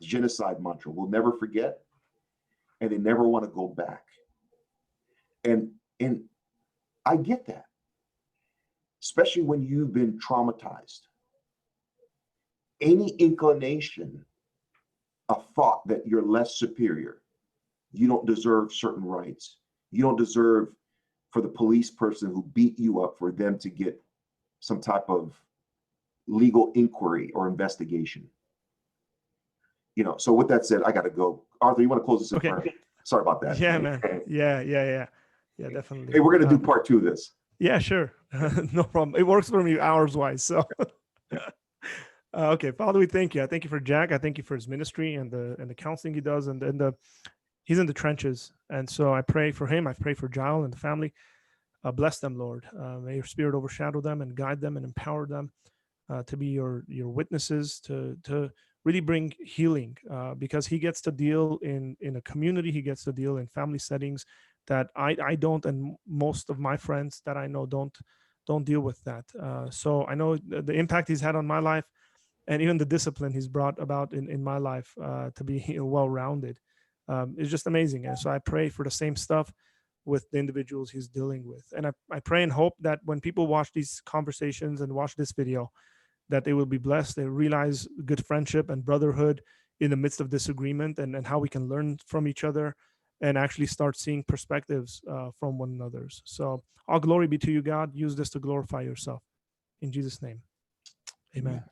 genocide mantra, we'll never forget, and they never want to go back. And I get that, especially when you've been traumatized. Any inclination, a thought that you're less superior, you don't deserve certain rights, you don't deserve for the police person who beat you up for them to get some type of legal inquiry or investigation. So with that said, I got to go. Arthur, you want to close this in prayer? Sorry about that. Yeah, man. Yeah, definitely. Hey, we're going to do part 2 of this. Yeah, sure. No problem. It works for me hours wise. So, okay, Father, we thank you. I thank you for Jack. I thank you for his ministry and the counseling he does, and he's in the trenches. And so I pray for him. I pray for Giles and the family. Bless them, Lord. May your spirit overshadow them and guide them and empower them to be your witnesses, to really bring healing, because he gets to deal in a community, he gets to deal in family settings that I don't, and most of my friends that I know don't deal with that. So I know the impact he's had on my life, and even the discipline he's brought about in my life to be well-rounded is just amazing. And so I pray for the same stuff with the individuals he's dealing with. And I pray and hope that when people watch these conversations and watch this video, that they will be blessed. They realize good friendship and brotherhood in the midst of disagreement, and how we can learn from each other and actually start seeing perspectives from one another's. So all glory be to you, God. Use this to glorify yourself. In Jesus' name, amen.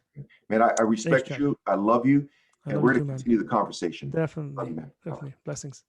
Man, I respect you. I love you. And we're going to continue the conversation. Definitely. Blessings.